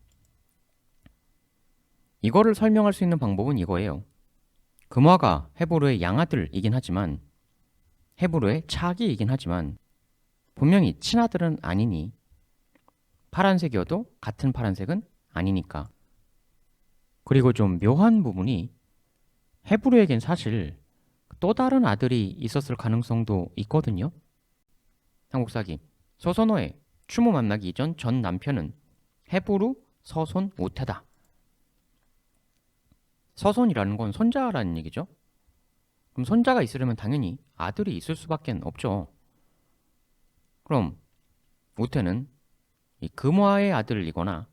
이거를 설명할 수 있는 방법은 이거예요. 금화가 헤부르의 양아들이긴 하지만 헤부르의 차기이긴 하지만 분명히 친아들은 아니니 파란색이어도 같은 파란색은 아니니까. 그리고 좀 묘한 부분이 헤부르에겐 사실 또 다른 아들이 있었을 가능성도 있거든요. 한국사기 소선호의 추모 만나기 이전 전 남편은 헤부르 서손 우태다. 서손이라는 건 손자라는 얘기죠. 그럼 손자가 있으려면 당연히 아들이 있을 수밖에 없죠. 그럼 우태는 이 금화의 아들이거나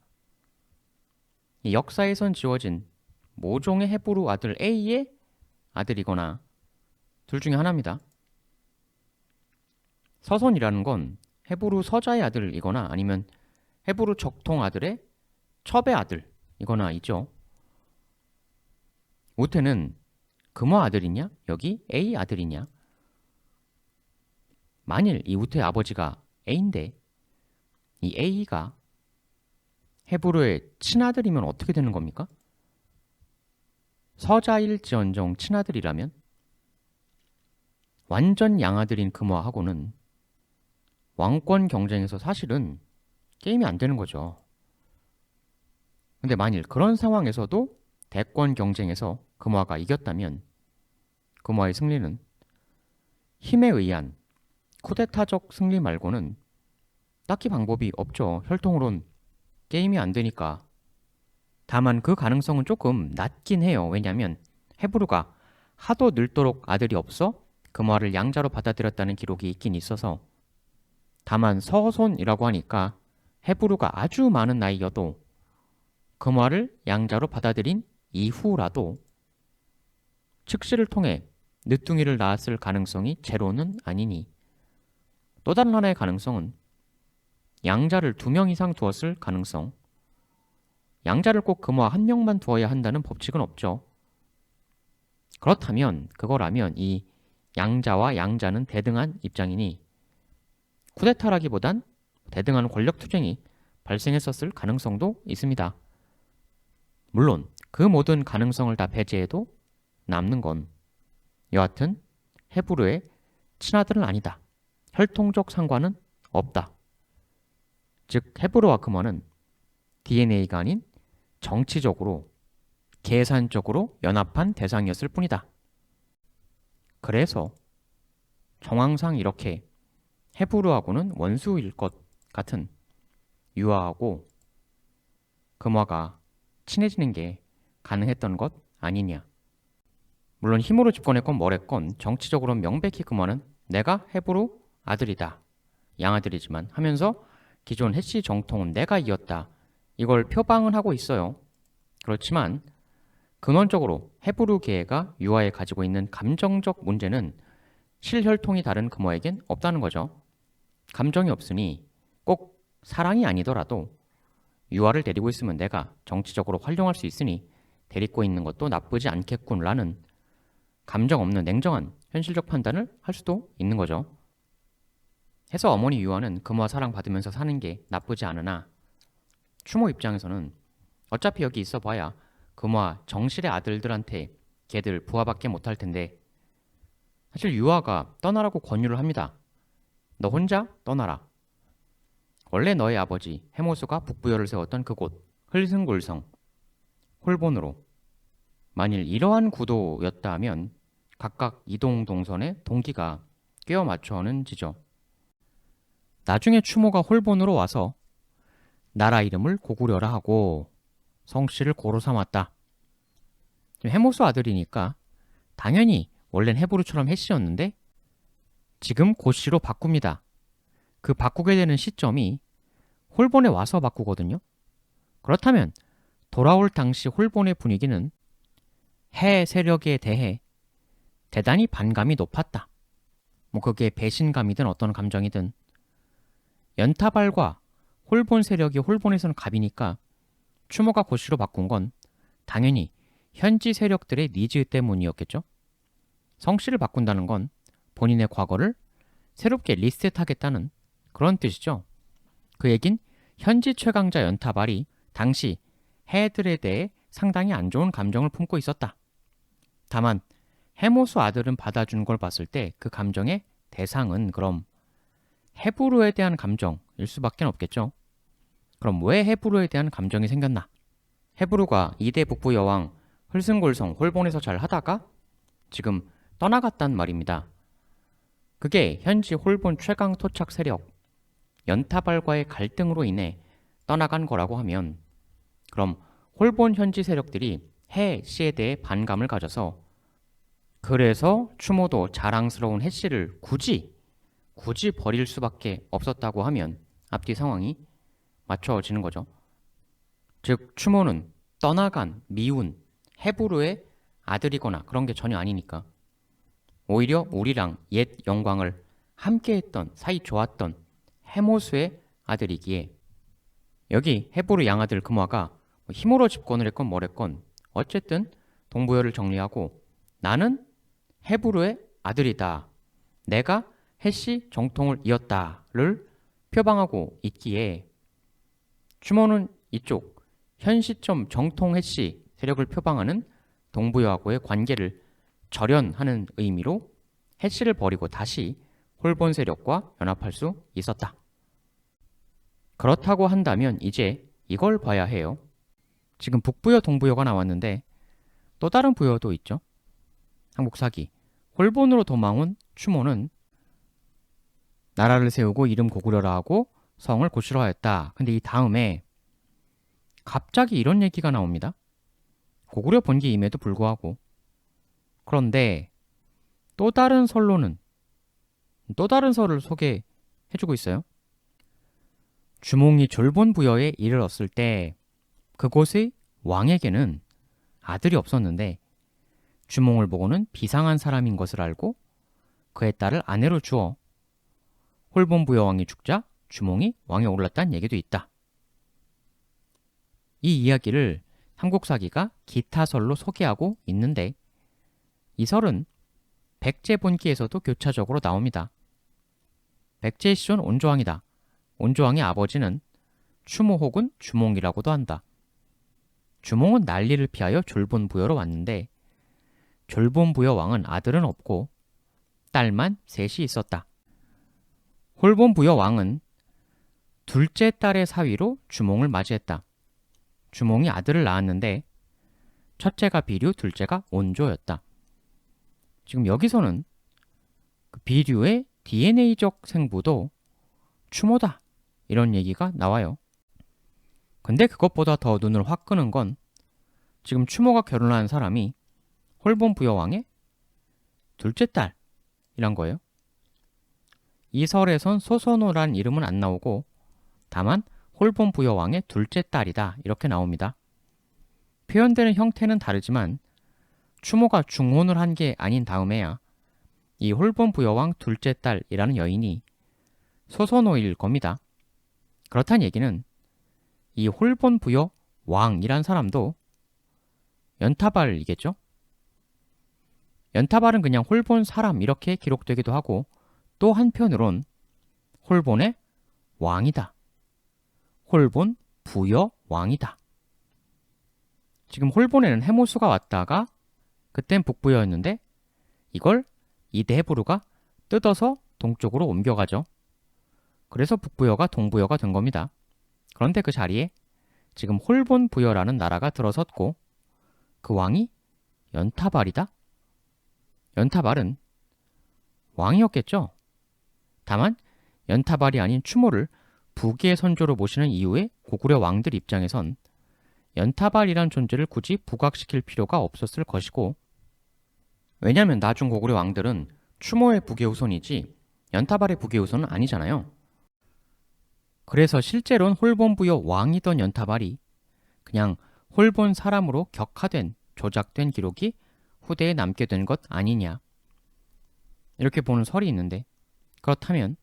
이 역사에선 지워진 모종의 헤부르 아들 A의 아들이거나 둘 중에 하나입니다. 서손이라는 건 헤부르 서자의 아들이거나 아니면 헤부르 적통 아들의 첩의 아들이거나 있죠. 우태는 금화 아들이냐? 여기 A 아들이냐? 만일 이 우태의 아버지가 A인데 이 A가 헤부르의 친아들이면 어떻게 되는 겁니까? 서자일지언정 친아들이라면 완전 양아들인 금화하고는 왕권 경쟁에서 사실은 게임이 안 되는 거죠. 근데 만일 그런 상황에서도 대권 경쟁에서 금화가 이겼다면 금화의 승리는 힘에 의한 쿠데타적 승리 말고는 딱히 방법이 없죠. 혈통으론 게임이 안 되니까. 다만 그 가능성은 조금 낮긴 해요. 왜냐하면 헤브루가 하도 늙도록 아들이 없어 금화를 양자로 받아들였다는 기록이 있긴 있어서. 다만 서손이라고 하니까 헤브루가 아주 많은 나이여도 금화를 양자로 받아들인 이후라도 측시를 통해 늦둥이를 낳았을 가능성이 제로는 아니니, 또 다른 하나의 가능성은 양자를 2명 이상 두었을 가능성. 양자를 꼭 금화 1명만 두어야 한다는 법칙은 없죠. 그렇다면 그거라면 이 양자와 양자는 대등한 입장이니 쿠데타라기보단 대등한 권력투쟁이 발생했었을 가능성도 있습니다. 물론 그 모든 가능성을 다 배제해도 남는 건 여하튼 헤브루의 친아들은 아니다. 혈통적 상관은 없다. 즉 헤브루와 금화는 DNA가 아닌 정치적으로, 계산적으로 연합한 대상이었을 뿐이다. 그래서 정황상 이렇게 헤브루하고는 원수일 것 같은 유아하고 금화가 친해지는 게 가능했던 것 아니냐. 물론 힘으로 집권했건 뭐랬건 정치적으로는 명백히 금화는 내가 헤브루 아들이다, 양아들이지만 하면서 기존 해시 정통은 내가 이었다, 이걸 표방은 하고 있어요. 그렇지만 근원적으로 헤브루계가 유아에 가지고 있는 감정적 문제는 실혈통이 다른 금화에겐 없다는 거죠. 감정이 없으니 꼭 사랑이 아니더라도 유아를 데리고 있으면 내가 정치적으로 활용할 수 있으니 데리고 있는 것도 나쁘지 않겠군라는 감정 없는 냉정한 현실적 판단을 할 수도 있는 거죠. 해서 어머니 유아는 금화 사랑 받으면서 사는 게 나쁘지 않으나 추모 입장에서는 어차피 여기 있어 봐야 금화 정실의 아들들한테 걔들 부하밖에 못할 텐데, 사실 유아가 떠나라고 권유를 합니다. 너 혼자 떠나라. 원래 너의 아버지 헤모스가 북부여를 세웠던 그곳 흘승굴성 홀본으로. 만일 이러한 구도였다면 각각 이동 동선의 동기가 꿰어 맞춰는 지죠. 나중에 추모가 홀본으로 와서 나라 이름을 고구려라 하고 성씨를 고로 삼았다. 헤모스 아들이니까 당연히 원래는 헤브루처럼 해씨였는데 지금 고씨로 바꿉니다. 그 바꾸게 되는 시점이 홀본에 와서 바꾸거든요. 그렇다면 돌아올 당시 홀본의 분위기는 해 세력에 대해 대단히 반감이 높았다. 뭐 그게 배신감이든 어떤 감정이든. 연타발과 홀본 세력이 홀본에서는 갑이니까 추모가 고씨로 바꾼 건 당연히 현지 세력들의 니즈 때문이었겠죠. 성씨를 바꾼다는 건 본인의 과거를 새롭게 리셋하겠다는 그런 뜻이죠. 그 얘긴 현지 최강자 연타발이 당시 해들에 대해 상당히 안 좋은 감정을 품고 있었다. 다만 헤모스 아들은 받아준 걸 봤을 때 그 감정의 대상은 그럼 헤브루에 대한 감정일 수밖에 없겠죠. 그럼 왜 헤브루에 대한 감정이 생겼나? 헤브루가 2대 북부 여왕 흘승골성 홀본에서 잘 하다가 지금 떠나갔단 말입니다. 그게 현지 홀본 최강 토착 세력 연타발과의 갈등으로 인해 떠나간 거라고 하면, 그럼 홀본 현지 세력들이 해씨에 대해 반감을 가져서 그래서 추모도 자랑스러운 해씨를 굳이 버릴 수밖에 없었다고 하면 앞뒤 상황이 맞춰지는 거죠. 즉 추모는 떠나간 미운 헤브루의 아들이거나 그런 게 전혀 아니니까 오히려 우리랑 옛 영광을 함께했던 사이 좋았던 헤모스의 아들이기에, 여기 헤브루 양아들 금화가 힘으로 집권을 했건 뭐랬건 어쨌든 동부여를 정리하고 나는 헤브루의 아들이다, 내가 해씨 정통을 이었다를 표방하고 있기에 추모는 이쪽 현 시점 정통 해씨 세력을 표방하는 동부여하고의 관계를 절연하는 의미로 해씨를 버리고 다시 홀본 세력과 연합할 수 있었다. 그렇다고 한다면 이제 이걸 봐야 해요. 지금 북부여 동부여가 나왔는데 또 다른 부여도 있죠. 삼국사기. 홀본으로 도망온 추모는 나라를 세우고 이름 고구려라 하고 성을 고시로 하였다. 근데 이 다음에 갑자기 이런 얘기가 나옵니다. 고구려 본기임에도 불구하고. 그런데 또 다른 설로는 또 다른 설을 소개해주고 있어요. 주몽이 졸본 부여에 이르렀을 때 그곳의 왕에게는 아들이 없었는데 주몽을 보고는 비상한 사람인 것을 알고 그의 딸을 아내로 주어 홀본 부여왕이 죽자 주몽이 왕에 올랐다는 얘기도 있다. 이 이야기를 삼국사기가 기타설로 소개하고 있는데 이 설은 백제 본기에서도 교차적으로 나옵니다. 백제의 시존 온조왕이다. 온조왕의 아버지는 추모 혹은 주몽이라고도 한다. 주몽은 난리를 피하여 졸본부여로 왔는데 졸본부여 왕은 아들은 없고 딸만 셋이 있었다. 홀본부여 왕은 둘째 딸의 사위로 주몽을 맞이했다. 주몽이 아들을 낳았는데 첫째가 비류, 둘째가 온조였다. 지금 여기서는 그 비류의 DNA적 생부도 추모다 이런 얘기가 나와요. 근데 그것보다 더 눈을 확 끄는 건 지금 추모가 결혼한 사람이 홀본 부여왕의 둘째 딸이란 거예요. 이 설에선 소선호란 이름은 안 나오고 다만 홀본 부여왕의 둘째 딸이다 이렇게 나옵니다. 표현되는 형태는 다르지만 추모가 중혼을 한 게 아닌 다음에야 이 홀본 부여왕 둘째 딸이라는 여인이 소선호일 겁니다. 그렇다는 얘기는 이 홀본 부여 왕이란 사람도 연타발이겠죠? 연타발은 그냥 홀본 사람 이렇게 기록되기도 하고 또 한편으론 홀본의 왕이다. 홀본 부여 왕이다. 지금 홀본에는 해모수가 왔다가 그땐 북부여였는데 이걸 이대 해부루가 뜯어서 동쪽으로 옮겨가죠. 그래서 북부여가 동부여가 된 겁니다. 그런데 그 자리에 지금 홀본 부여라는 나라가 들어섰고 그 왕이 연타발이다? 연타발은 왕이었겠죠. 다만 연타발이 아닌 추모를 부기의 선조로 모시는 이후에 고구려 왕들 입장에선 연타발이란 존재를 굳이 부각시킬 필요가 없었을 것이고 왜냐하면 나중 고구려 왕들은 추모의 부계 후손이지 연타발의 부계 후손은 아니잖아요. 그래서 실제로는 홀본 부여 왕이던 연타발이 그냥 홀본 사람으로 격화된 조작된 기록이 후대에 남게 된 것 아니냐 이렇게 보는 설이 있는데 그렇다면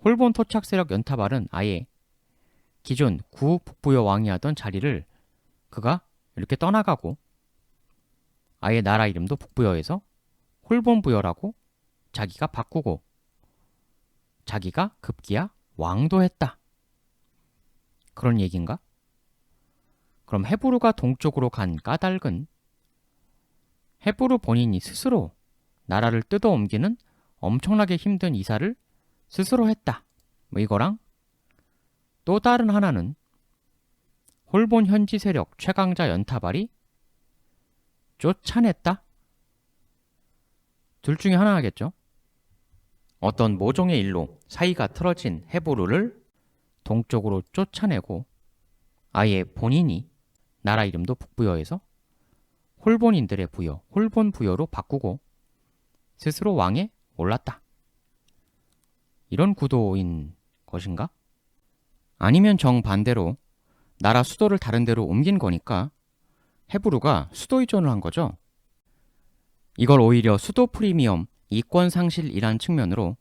홀본 토착 세력 연타발은 아예 기존 구 북부여 왕이 하던 자리를 그가 이렇게 떠나가고 아예 나라 이름도 북부여에서 홀본 부여라고 자기가 바꾸고 자기가 급기야 왕도 했다. 그런 얘기인가? 그럼 헤부루가 동쪽으로 간 까닭은 헤부루 본인이 스스로 나라를 뜯어 옮기는 엄청나게 힘든 이사를 스스로 했다. 뭐 이거랑 또 다른 하나는 홀본 현지 세력 최강자 연타발이 쫓아냈다? 둘 중에 하나겠죠. 어떤 모종의 일로 사이가 틀어진 헤부루를 동쪽으로 쫓아내고 아예 본인이 나라 이름도 북부여에서 홀본인들의 부여, 홀본 부여로 바꾸고 스스로 왕에 올랐다. 이런 구도인 것인가? 아니면 정반대로 나라 수도를 다른 데로 옮긴 거니까 헤부루가 수도 이전을 한 거죠. 이걸 오히려 수도 프리미엄, 이권 상실이란 측면으로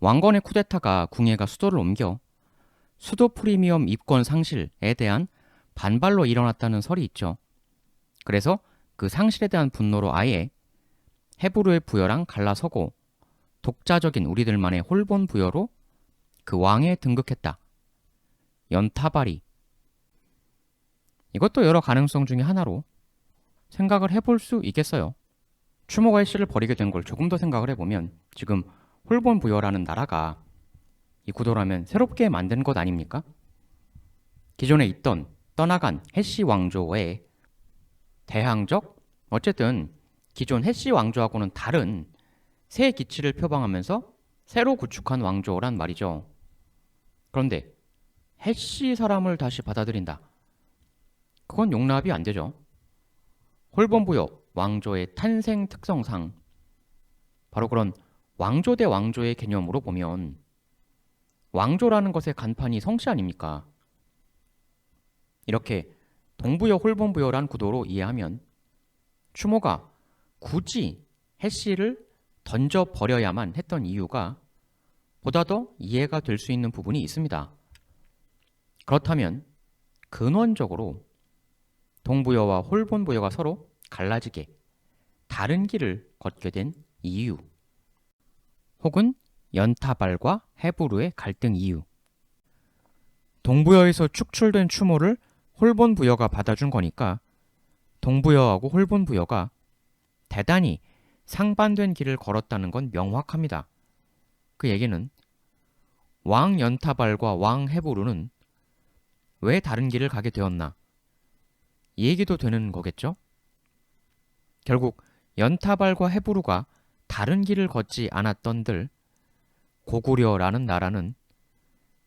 왕건의 쿠데타가 궁예가 수도를 옮겨 수도 프리미엄 입권 상실에 대한 반발로 일어났다는 설이 있죠. 그래서 그 상실에 대한 분노로 아예 헤부루의 부여랑 갈라서고 독자적인 우리들만의 홀본 부여로 그 왕에 등극했다. 연타발이. 이것도 여러 가능성 중에 하나로 생각을 해볼 수 있겠어요. 추모가 일시를 벌이게 된 걸 조금 더 생각을 해보면 지금 홀본부여라는 나라가 이 구도라면 새롭게 만든 것 아닙니까? 기존에 있던 떠나간 해시 왕조의 대항적, 어쨌든 기존 해시 왕조하고는 다른 새 기치를 표방하면서 새로 구축한 왕조란 말이죠. 그런데 해시 사람을 다시 받아들인다. 그건 용납이 안 되죠. 홀본부여 왕조의 탄생 특성상 바로 그런 왕조 대 왕조의 개념으로 보면 왕조라는 것의 간판이 성씨 아닙니까? 이렇게 동부여 홀본부여란 구도로 이해하면 추모가 굳이 해씨를 던져버려야만 했던 이유가 보다 더 이해가 될 수 있는 부분이 있습니다. 그렇다면 근원적으로 동부여와 홀본부여가 서로 갈라지게 다른 길을 걷게 된 이유, 혹은 연타발과 헤브루의 갈등 이유. 동부여에서 축출된 추모를 홀본부여가 받아준 거니까 동부여하고 홀본부여가 대단히 상반된 길을 걸었다는 건 명확합니다. 그 얘기는 왕 연타발과 왕 헤브루는 왜 다른 길을 가게 되었나? 이 얘기도 되는 거겠죠? 결국 연타발과 헤브루가 다른 길을 걷지 않았던들 고구려라는 나라는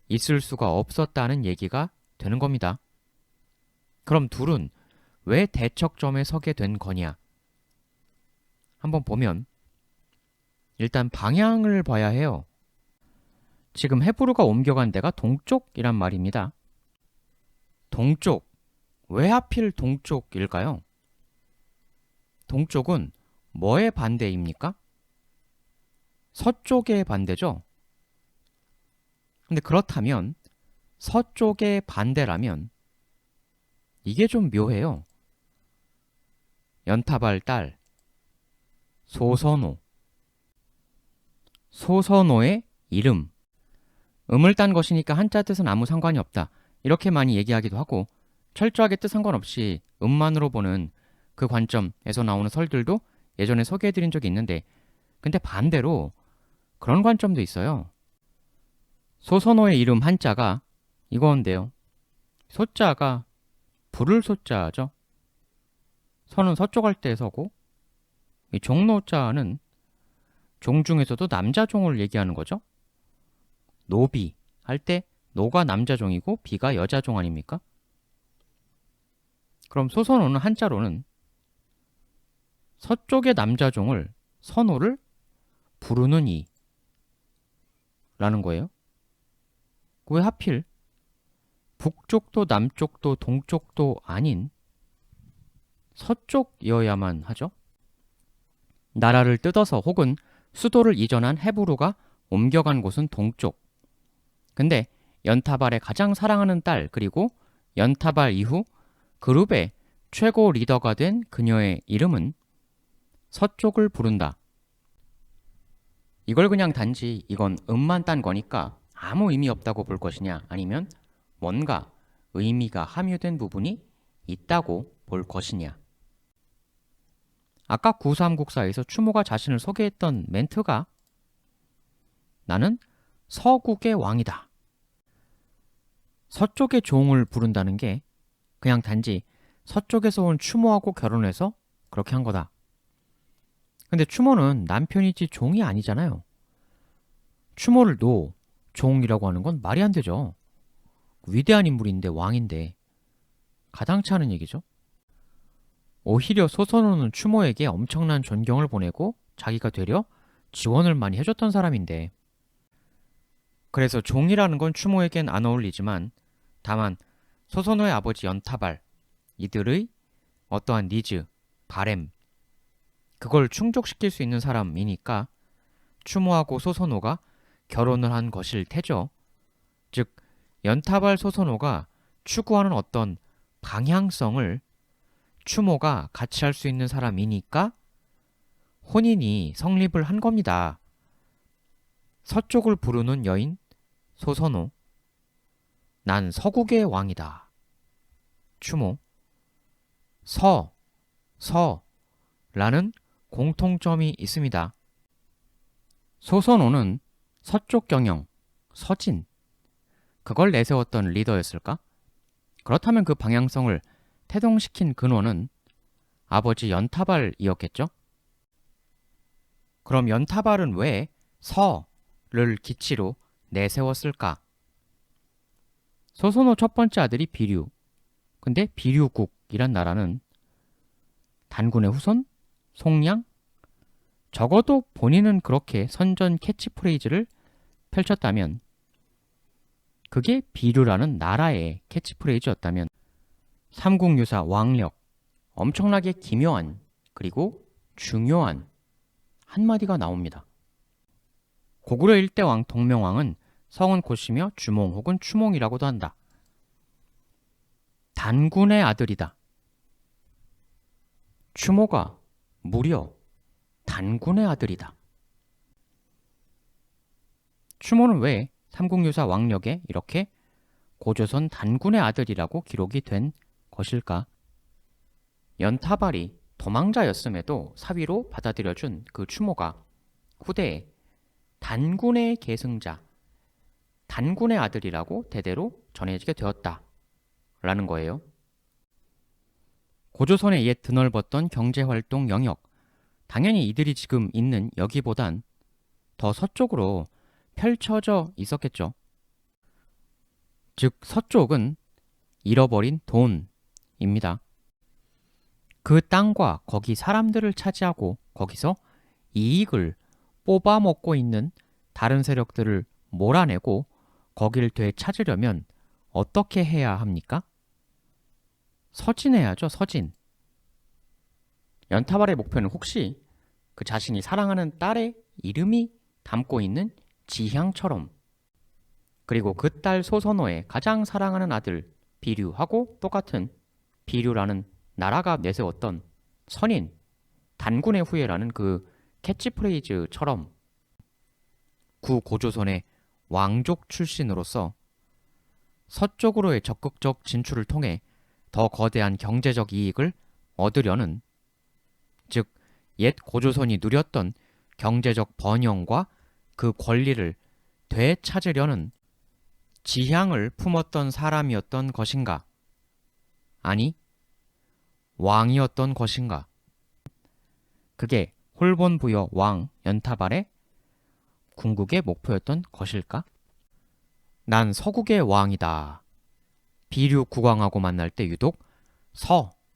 있을 수가 없었다는 얘기가 되는 겁니다. 그럼 둘은 왜 대척점에 서게 된 거냐? 한번 보면 일단 방향을 봐야 해요. 지금 헤브루가 옮겨간 데가 동쪽이란 말입니다. 동쪽, 왜 하필 동쪽일까요? 동쪽은 뭐의 반대입니까? 서쪽의 반대죠. 근데 그렇다면 서쪽의 반대라면 이게 좀 묘해요. 연타발 딸 소선호. 소선호의 이름. 음을 딴 것이니까 한자 뜻은 아무 상관이 없다. 이렇게 많이 얘기하기도 하고 철저하게 뜻 상관없이 음만으로 보는 그 관점에서 나오는 설들도 예전에 소개해드린 적이 있는데 근데 반대로 그런 관점도 있어요. 소선호의 이름 한자가 이건데요. 소자가 부를 소자죠. 서는 서쪽할 때 서고 이 종노자는 종 중에서도 남자종을 얘기하는 거죠. 노비 할 때 노가 남자종이고 비가 여자종 아닙니까? 그럼 소선호는 한자로는 서쪽의 남자종을 선호를 부르는 이 라는 거예요. 왜 하필 북쪽도 남쪽도 동쪽도 아닌 서쪽이어야만 하죠? 나라를 뜯어서 혹은 수도를 이전한 헤브루가 옮겨간 곳은 동쪽. 근데 연타발의 가장 사랑하는 딸 그리고 연타발 이후 그룹의 최고 리더가 된 그녀의 이름은 서쪽을 부른다. 이걸 그냥 단지 이건 음만 딴 거니까 아무 의미 없다고 볼 것이냐 아니면 뭔가 의미가 함유된 부분이 있다고 볼 것이냐. 아까 93국사에서 추모가 자신을 소개했던 멘트가 나는 서국의 왕이다. 서쪽의 종을 부른다는 게 그냥 단지 서쪽에서 온 추모하고 결혼해서 그렇게 한 거다. 근데 추모는 남편이지 종이 아니잖아요. 추모를 종이라고 하는 건 말이 안 되죠. 위대한 인물인데 왕인데 가당치 않은 얘기죠. 오히려 소선호는 추모에게 엄청난 존경을 보내고 자기가 되려 지원을 많이 해줬던 사람인데 그래서 종이라는 건 추모에겐 안 어울리지만 다만 소선호의 아버지 연타발 이들의 어떠한 니즈, 바램 그걸 충족시킬 수 있는 사람이니까 추모하고 소선호가 결혼을 한 것일 테죠. 즉 연타발 소선호가 추구하는 어떤 방향성을 추모가 같이 할 수 있는 사람이니까 혼인이 성립을 한 겁니다. 서쪽을 부르는 여인 소선호. 난 서국의 왕이다. 추모. 서라는 공통점이 있습니다. 소선호는 서쪽 경영, 서진, 그걸 내세웠던 리더였을까? 그렇다면 그 방향성을 태동시킨 근원은 아버지 연타발이었겠죠? 그럼 연타발은 왜 서를 기치로 내세웠을까? 소선호 첫 번째 아들이 비류. 근데 비류국이란 나라는 단군의 후손? 송량? 적어도 본인은 그렇게 선전 캐치프레이즈를 펼쳤다면, 그게 비류라는 나라의 캐치프레이즈였다면 삼국유사 왕력, 엄청나게 기묘한 그리고 중요한 한마디가 나옵니다. 고구려 일대왕 동명왕은 성은 고시며 주몽 혹은 추몽이라고도 한다. 단군의 아들이다. 추모가 무려 단군의 아들이다. 추모는 왜 삼국유사 왕력에 이렇게 고조선 단군의 아들이라고 기록이 된 것일까? 연타발이 도망자였음에도 사위로 받아들여준 그 추모가 후대에 단군의 계승자, 단군의 아들이라고 대대로 전해지게 되었다라는 거예요. 고조선의 옛 드넓었던 경제활동 영역, 당연히 이들이 지금 있는 여기보단 더 서쪽으로 펼쳐져 있었겠죠. 즉 서쪽은 잃어버린 돈입니다. 그 땅과 거기 사람들을 차지하고 거기서 이익을 뽑아먹고 있는 다른 세력들을 몰아내고 거기를 되찾으려면 어떻게 해야 합니까? 서진해야죠, 서진. 연타발의 목표는 혹시 그 자신이 사랑하는 딸의 이름이 담고 있는 지향처럼, 그리고 그 딸 소선호의 가장 사랑하는 아들 비류하고 똑같은 비류라는 나라가 내세웠던 선인 단군의 후예라는 그 캐치프레이즈처럼 구고조선의 왕족 출신으로서 서쪽으로의 적극적 진출을 통해 더 거대한 경제적 이익을 얻으려는, 즉 옛 고조선이 누렸던 경제적 번영과 그 권리를 되찾으려는 지향을 품었던 사람이었던 것인가? 아니, 왕이었던 것인가? 그게 홀본부여 왕 연타발의 궁극의 목표였던 것일까? 난 서국의 왕이다. 비류 국왕하고 만날 때 유독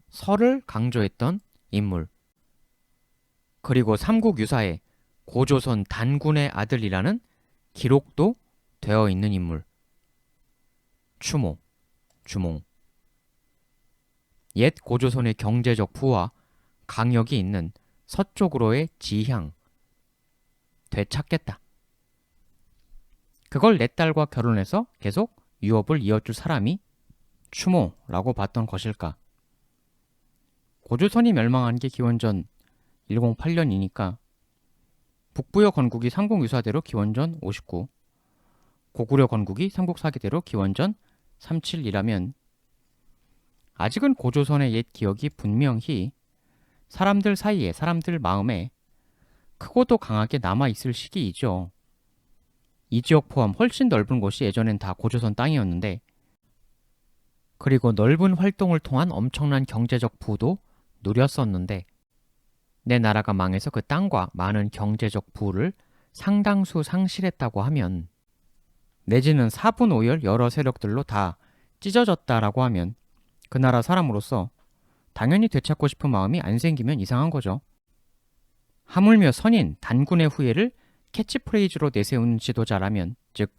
서를 강조했던 인물. 그리고 삼국유사에 고조선 단군의 아들이라는 기록도 되어 있는 인물. 추모, 주몽. 옛 고조선의 경제적 부와 강력이 있는 서쪽으로의 지향, 되찾겠다. 그걸 내 딸과 결혼해서 계속 유업을 이어줄 사람이 추모라고 봤던 것일까? 고조선이 멸망한 게 기원전 108년이니까 북부여 건국이 삼국유사대로 기원전 59, 고구려 건국이 삼국사기대로 기원전 37이라면 아직은 고조선의 옛 기억이 분명히 사람들 사이에, 사람들 마음에 크고도 강하게 남아있을 시기이죠. 이 지역 포함 훨씬 넓은 곳이 예전엔 다 고조선 땅이었는데, 그리고 넓은 활동을 통한 엄청난 경제적 부도 누렸었는데, 내 나라가 망해서 그 땅과 많은 경제적 부를 상당수 상실했다고 하면, 내지는 4분 5열 여러 세력들로 다 찢어졌다라고 하면 그 나라 사람으로서 당연히 되찾고 싶은 마음이 안 생기면 이상한 거죠. 하물며 선인 단군의 후예를 캐치프레이즈로 내세운 지도자라면, 즉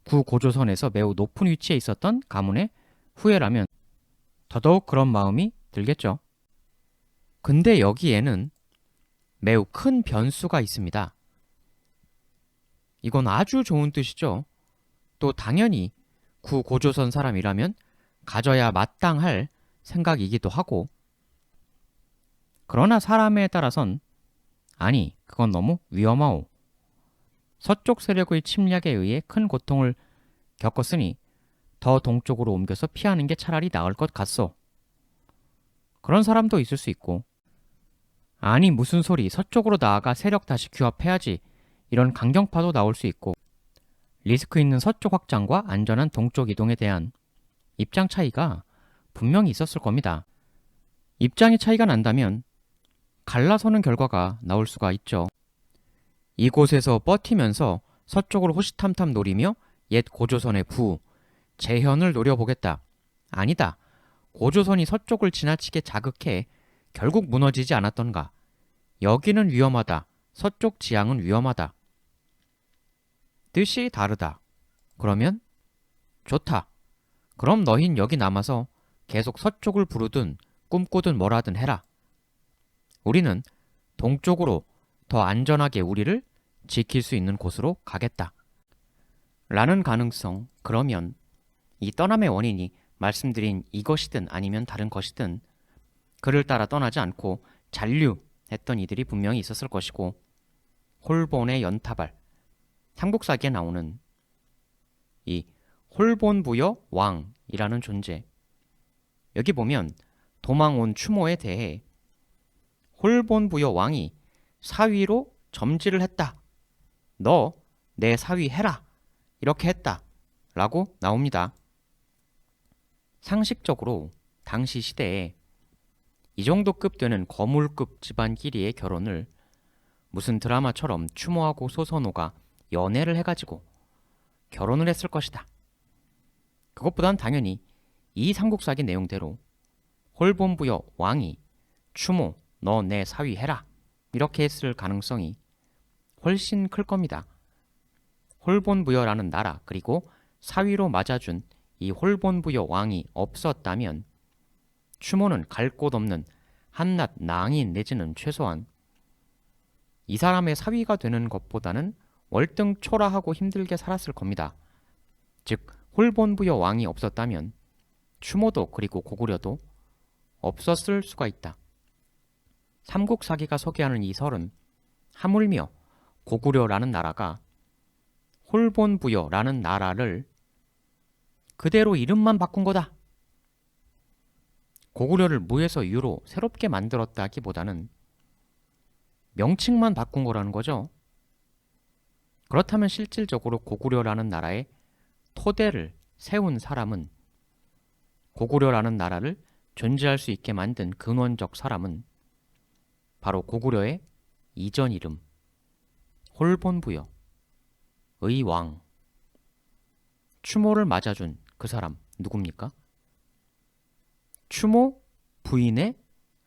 구고조선에서 매우 높은 위치에 있었던 가문의 후예라면 더더욱 그런 마음이 들겠죠. 근데 여기에는 매우 큰 변수가 있습니다. 이건 아주 좋은 뜻이죠. 또 당연히 구고조선 사람이라면 가져야 마땅할 생각이기도 하고, 그러나 사람에 따라선 아니, 그건 너무 위험하오. 서쪽 세력의 침략에 의해 큰 고통을 겪었으니 더 동쪽으로 옮겨서 피하는 게 차라리 나을 것 같소. 그런 사람도 있을 수 있고, 아니 무슨 소리, 서쪽으로 나아가 세력 다시 규합해야지, 이런 강경파도 나올 수 있고 리스크 있는 서쪽 확장과 안전한 동쪽 이동에 대한 입장 차이가 분명히 있었을 겁니다. 입장의 차이가 난다면 갈라서는 결과가 나올 수가 있죠. 이곳에서 버티면서 서쪽을 호시탐탐 노리며 옛 고조선의 부, 재현을 노려보겠다. 아니다. 고조선이 서쪽을 지나치게 자극해 결국 무너지지 않았던가. 여기는 위험하다. 서쪽 지향은 위험하다. 뜻이 다르다. 그러면 좋다. 그럼 너흰 여기 남아서 계속 서쪽을 부르든 꿈꾸든 뭐라든 해라. 우리는 동쪽으로 더 안전하게 우리를 지킬 수 있는 곳으로 가겠다. 라는 가능성. 그러면 이 떠남의 원인이 말씀드린 이것이든 아니면 다른 것이든 그를 따라 떠나지 않고 잔류했던 이들이 분명히 있었을 것이고 홀본의 연타발, 삼국사기에 나오는 이 홀본부여 왕이라는 존재. 여기 보면 도망온 추모에 대해 홀본부여 왕이 사위로 점지를 했다. 너 내 사위 해라. 이렇게 했다. 라고 나옵니다. 상식적으로 당시 시대에 이 정도 급 되는 거물급 집안끼리의 결혼을 무슨 드라마처럼 추모하고 소선호가 연애를 해가지고 결혼을 했을 것이다. 그것보단 당연히 이 삼국사기 내용대로 홀본부여 왕이 추모 너 내 사위 해라 이렇게 했을 가능성이 훨씬 클 겁니다. 홀본부여라는 나라 그리고 사위로 맞아준 이 홀본부여 왕이 없었다면 추모는 갈 곳 없는 한낱 낭인 내지는 최소한 이 사람의 사위가 되는 것보다는 월등 초라하고 힘들게 살았을 겁니다. 즉 홀본부여 왕이 없었다면 추모도 그리고 고구려도 없었을 수가 있다. 삼국사기가 소개하는 이 설은 하물며 고구려라는 나라가 홀본부여라는 나라를 그대로 이름만 바꾼 거다. 고구려를 무에서 유로 새롭게 만들었다기보다는 명칭만 바꾼 거라는 거죠. 그렇다면 실질적으로 고구려라는 나라의 토대를 세운 사람은 고구려라는 나라를 존재할 수 있게 만든 근원적 사람은 바로 고구려의 이전 이름 홀본부여 의왕 추모를 맞아준 그 사람 누굽니까? 추모 부인의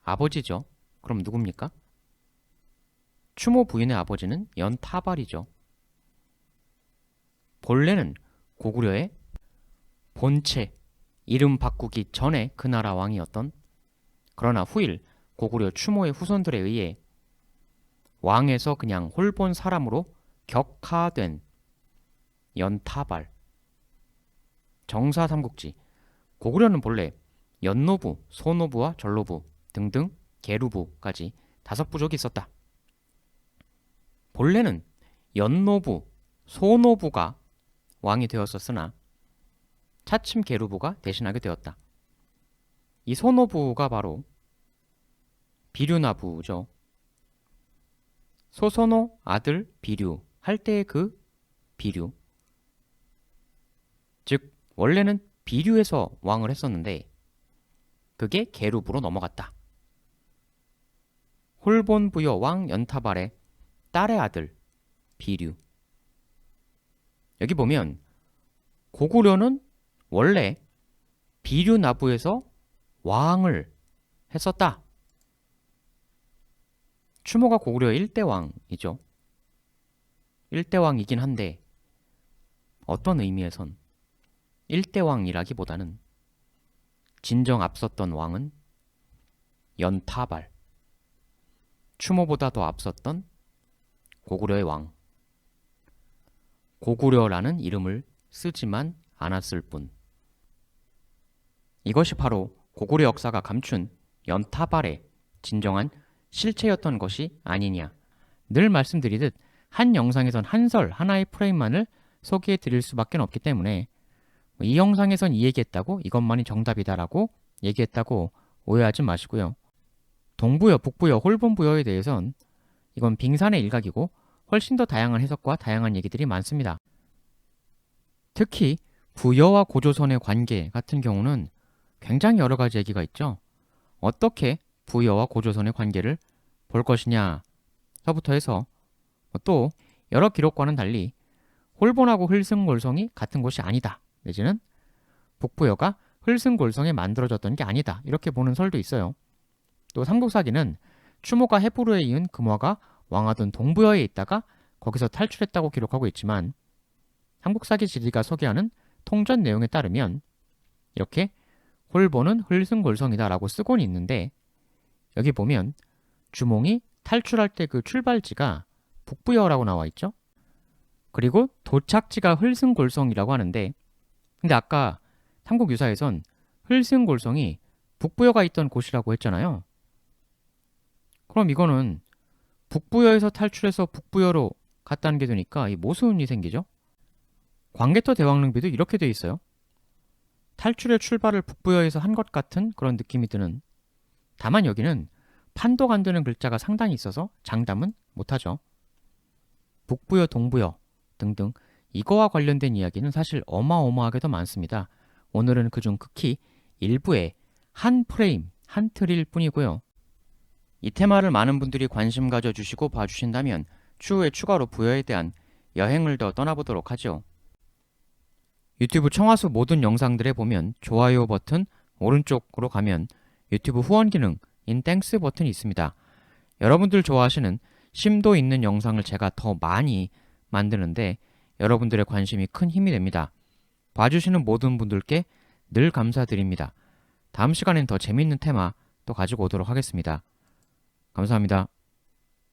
아버지죠. 그럼 누굽니까? 추모 부인의 아버지는 연타발이죠. 본래는 고구려의 본체 이름 바꾸기 전에 그 나라 왕이었던 그러나 후일 고구려 추모의 후손들에 의해 왕에서 그냥 홀본 사람으로 격하된 연타발 정사삼국지 고구려는 본래 연노부, 소노부와 전로부 등등 계루부까지 5부족이 있었다. 본래는 연노부, 소노부가 왕이 되었었으나 차츰 계루부가 대신하게 되었다. 이 소노부가 바로 비류나부죠. 소소노 아들 비류 할 때의 그 비류. 즉 원래는 비류에서 왕을 했었는데 그게 계루부로 넘어갔다. 홀본부여 왕 연타발의 딸의 아들 비류. 여기 보면 고구려는 원래 비류나부에서 왕을 했었다. 추모가 고구려의 1대 왕이죠. 1대 왕이긴 한데 어떤 의미에선 1대 왕이라기보다는 진정 앞섰던 왕은 연타발, 추모보다 더 앞섰던 고구려의 왕. 고구려라는 이름을 쓰지만 않았을 뿐. 이것이 바로 고구려 역사가 감춘 연타발의 진정한 실체였던 것이 아니냐. 늘 말씀드리듯 한 영상에선 한 설 하나의 프레임만을 소개해 드릴 수밖에 없기 때문에 이 영상에선 이 얘기했다고 이것만이 정답이다라고 얘기했다고 오해하지 마시고요. 동부여, 북부여, 홀본부여에 대해선 이건 빙산의 일각이고 훨씬 더 다양한 해석과 다양한 얘기들이 많습니다. 특히 부여와 고조선의 관계 같은 경우는 굉장히 여러 가지 얘기가 있죠. 어떻게 부여와 고조선의 관계를 볼 것이냐서부터 해서 또 여러 기록과는 달리 홀본하고 흘승골성이 같은 곳이 아니다. 내지는 북부여가 흘승골성에 만들어졌던 게 아니다. 이렇게 보는 설도 있어요. 또 삼국사기는 추모가 해부르에 이은 금화가 왕하던 동부여에 있다가 거기서 탈출했다고 기록하고 있지만 삼국사기 지리가 소개하는 통전 내용에 따르면 이렇게 홀본은 흘승골성이다 라고 쓰고는 있는데 여기 보면 주몽이 탈출할 때 그 출발지가 북부여라고 나와 있죠. 그리고 도착지가 흘승골성이라고 하는데 근데 아까 삼국유사에선 흘승골성이 북부여가 있던 곳이라고 했잖아요. 그럼 이거는 북부여에서 탈출해서 북부여로 갔다는 게 되니까 이 모순이 생기죠. 광개토 대왕릉비도 이렇게 돼 있어요. 탈출의 출발을 북부여에서 한 것 같은 그런 느낌이 드는. 다만 여기는 판독 안 되는 글자가 상당히 있어서 장담은 못하죠. 북부여, 동부여 등등 이거와 관련된 이야기는 사실 어마어마하게도 많습니다. 오늘은 그중 극히 일부의 한 프레임, 한 틀일 뿐이고요. 이 테마를 많은 분들이 관심 가져주시고 봐주신다면 추후에 추가로 부여에 대한 여행을 더 떠나보도록 하죠. 유튜브 청화수 모든 영상들에 보면 좋아요 버튼 오른쪽으로 가면 유튜브 후원 기능인 땡스 버튼이 있습니다. 여러분들 좋아하시는 심도 있는 영상을 제가 더 많이 만드는데 여러분들의 관심이 큰 힘이 됩니다. 봐주시는 모든 분들께 늘 감사드립니다. 다음 시간엔 더 재미있는 테마 또 가지고 오도록 하겠습니다. 감사합니다.